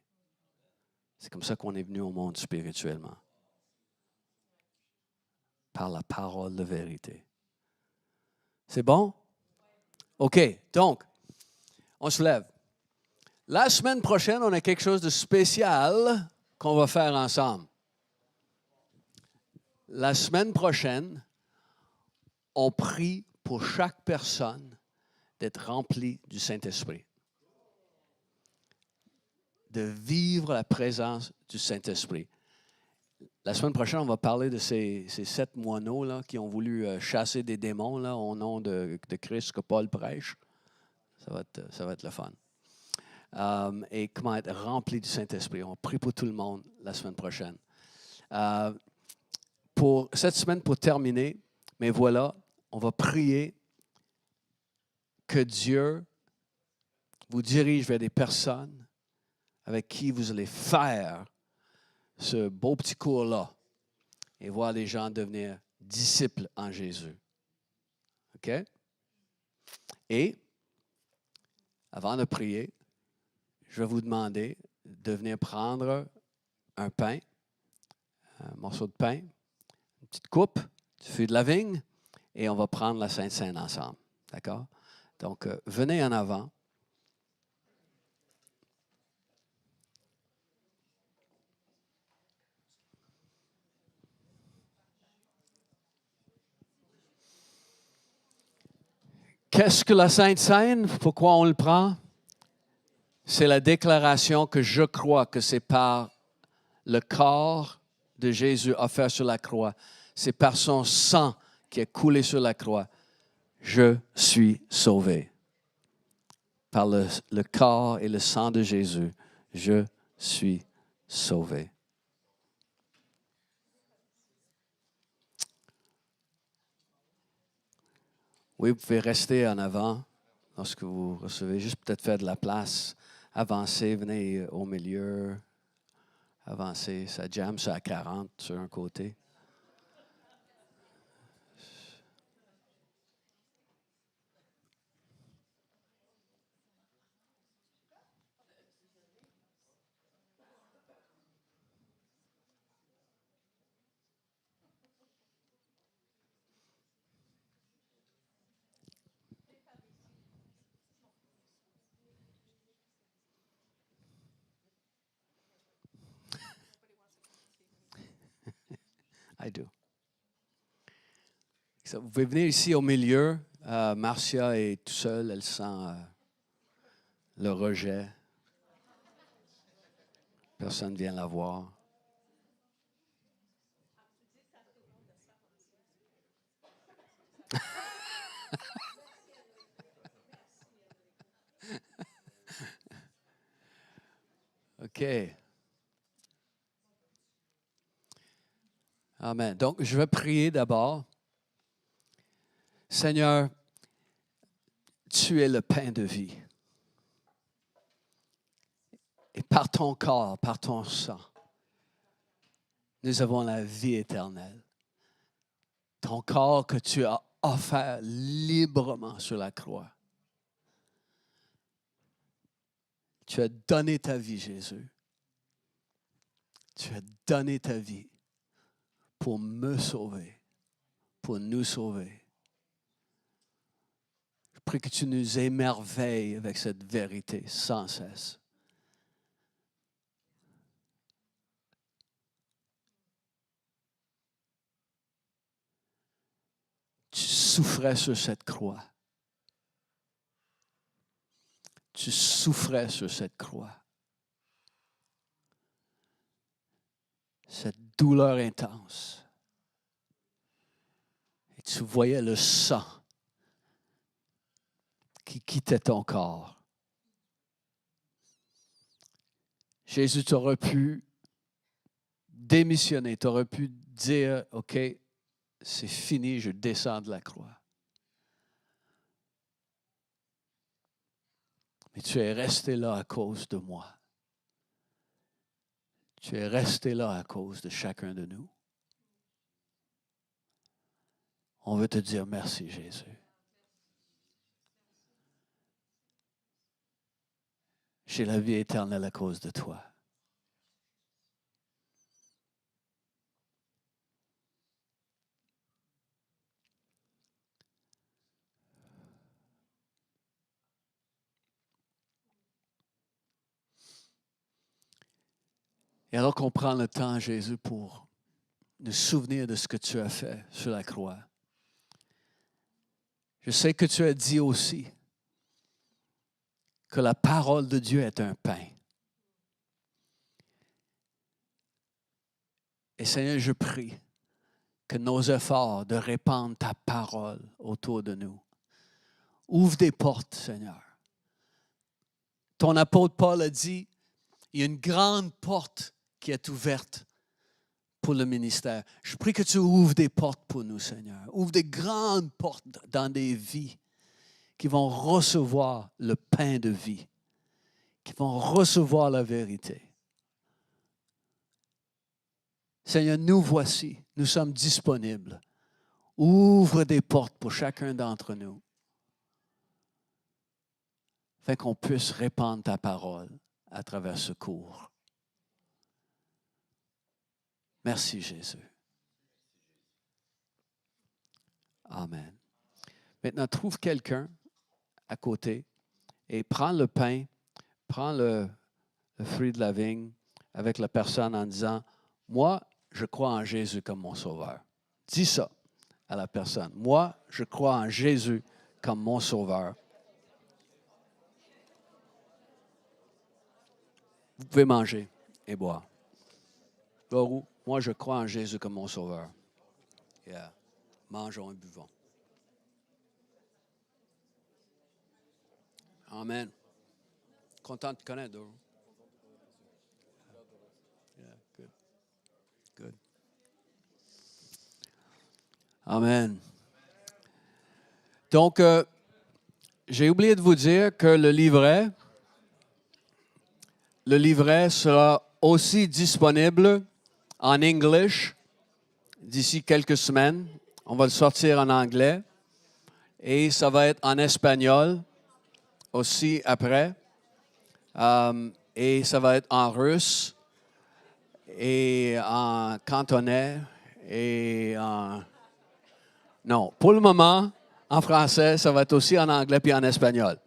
C'est comme ça qu'on est venu au monde spirituellement. Par la parole de vérité. C'est bon? OK. Donc, on se lève. La semaine prochaine, on a quelque chose de spécial qu'on va faire ensemble. La semaine prochaine, on prie pour chaque personne d'être remplie du Saint-Esprit. De vivre la présence du Saint-Esprit. La semaine prochaine, on va parler de ces 7 moineaux là, qui ont voulu chasser des démons là, au nom de Christ que Paul prêche. Ça va être le fun. Et comment être rempli du Saint-Esprit. On prie pour tout le monde la semaine prochaine. Pour cette semaine, pour terminer, mais voilà, on va prier que Dieu vous dirige vers des personnes avec qui vous allez faire ce beau petit cours-là et voir les gens devenir disciples en Jésus. OK? Et, avant de prier, je vais vous demander de venir prendre un pain, un morceau de pain, une petite coupe, du fruit de la vigne, et on va prendre la Sainte Seine ensemble. D'accord? Donc, venez en avant. Qu'est-ce que la Sainte Seine? Pourquoi on le prend? C'est la déclaration que je crois que c'est par le corps de Jésus offert sur la croix. C'est par son sang qui est coulé sur la croix. Je suis sauvé. Par le corps et le sang de Jésus, je suis sauvé. Oui, vous pouvez rester en avant lorsque vous recevez. Juste peut-être faire de la place. Avancez, venez au milieu. Avancez. Ça jamme, ça à 40 sur un côté. I do. Vous pouvez venir ici au milieu. Marcia est toute seule. Elle sent le rejet. Personne ne vient la voir. OK. Amen. Donc, je vais prier d'abord. Seigneur, tu es le pain de vie. Et par ton corps, par ton sang, nous avons la vie éternelle. Ton corps que tu as offert librement sur la croix. Tu as donné ta vie, Jésus. Tu as donné ta vie pour me sauver, pour nous sauver. Je prie que tu nous émerveilles avec cette vérité sans cesse. Tu souffrais sur cette croix. Tu souffrais sur cette croix. Cette douleur intense. Et tu voyais le sang qui quittait ton corps. Jésus, tu aurais pu démissionner. Tu aurais pu dire, OK, c'est fini, je descends de la croix. Mais tu es resté là à cause de moi. Tu es resté là à cause de chacun de nous. On veut te dire merci, Jésus. J'ai la vie éternelle à cause de toi. Et alors qu'on prend le temps, Jésus, pour nous souvenir de ce que tu as fait sur la croix. Je sais que tu as dit aussi que la parole de Dieu est un pain. Et Seigneur, je prie que nos efforts de répandre ta parole autour de nous ouvrent des portes, Seigneur. Ton apôtre Paul a dit, il y a une grande porte qui est ouverte pour le ministère. Je prie que tu ouvres des portes pour nous, Seigneur. Ouvre des grandes portes dans des vies qui vont recevoir le pain de vie, qui vont recevoir la vérité. Seigneur, nous voici, nous sommes disponibles. Ouvre des portes pour chacun d'entre nous, afin qu'on puisse répandre ta parole à travers ce cours. Merci, Jésus. Amen. Maintenant, trouve quelqu'un à côté et prends le pain, prends le fruit de la vigne avec la personne en disant, moi, je crois en Jésus comme mon sauveur. Dis ça à la personne. Moi, je crois en Jésus comme mon sauveur. Vous pouvez manger et boire. Laurou, moi, je crois en Jésus comme mon sauveur. Yeah. Mangeons et buvons. Amen. Content de te connaître, Laurou. Yeah, good. Good. Amen. Donc, j'ai oublié de vous dire que le livret sera aussi disponible en English d'ici quelques semaines. On va le sortir en anglais et ça va être en espagnol aussi après. Et ça va être en russe et en cantonais et en... Non, pour le moment, en français, ça va être aussi en anglais puis en espagnol.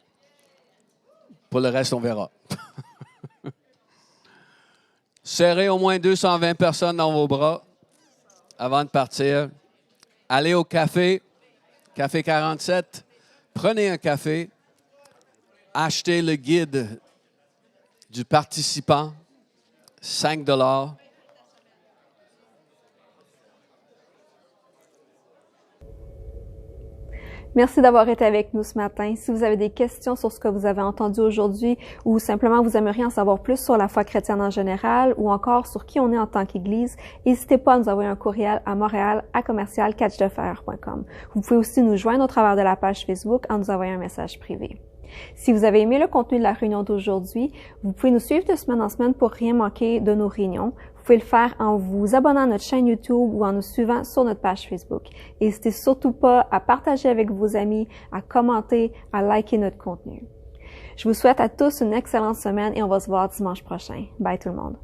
Pour le reste, on verra. Serrez au moins 220 personnes dans vos bras avant de partir. Allez au café, Café 47. Prenez un café. Achetez le guide du participant, $5. Merci d'avoir été avec nous ce matin. Si vous avez des questions sur ce que vous avez entendu aujourd'hui ou simplement vous aimeriez en savoir plus sur la foi chrétienne en général ou encore sur qui on est en tant qu'Église, n'hésitez pas à nous envoyer un courriel à montréal@commercial-catchthefer.com. Vous pouvez aussi nous joindre au travers de la page Facebook en nous envoyant un message privé. Si vous avez aimé le contenu de la réunion d'aujourd'hui, vous pouvez nous suivre de semaine en semaine pour rien manquer de nos réunions. Vous pouvez le faire en vous abonnant à notre chaîne YouTube ou en nous suivant sur notre page Facebook. N'hésitez surtout pas à partager avec vos amis, à commenter, à liker notre contenu. Je vous souhaite à tous une excellente semaine et on va se voir dimanche prochain. Bye tout le monde.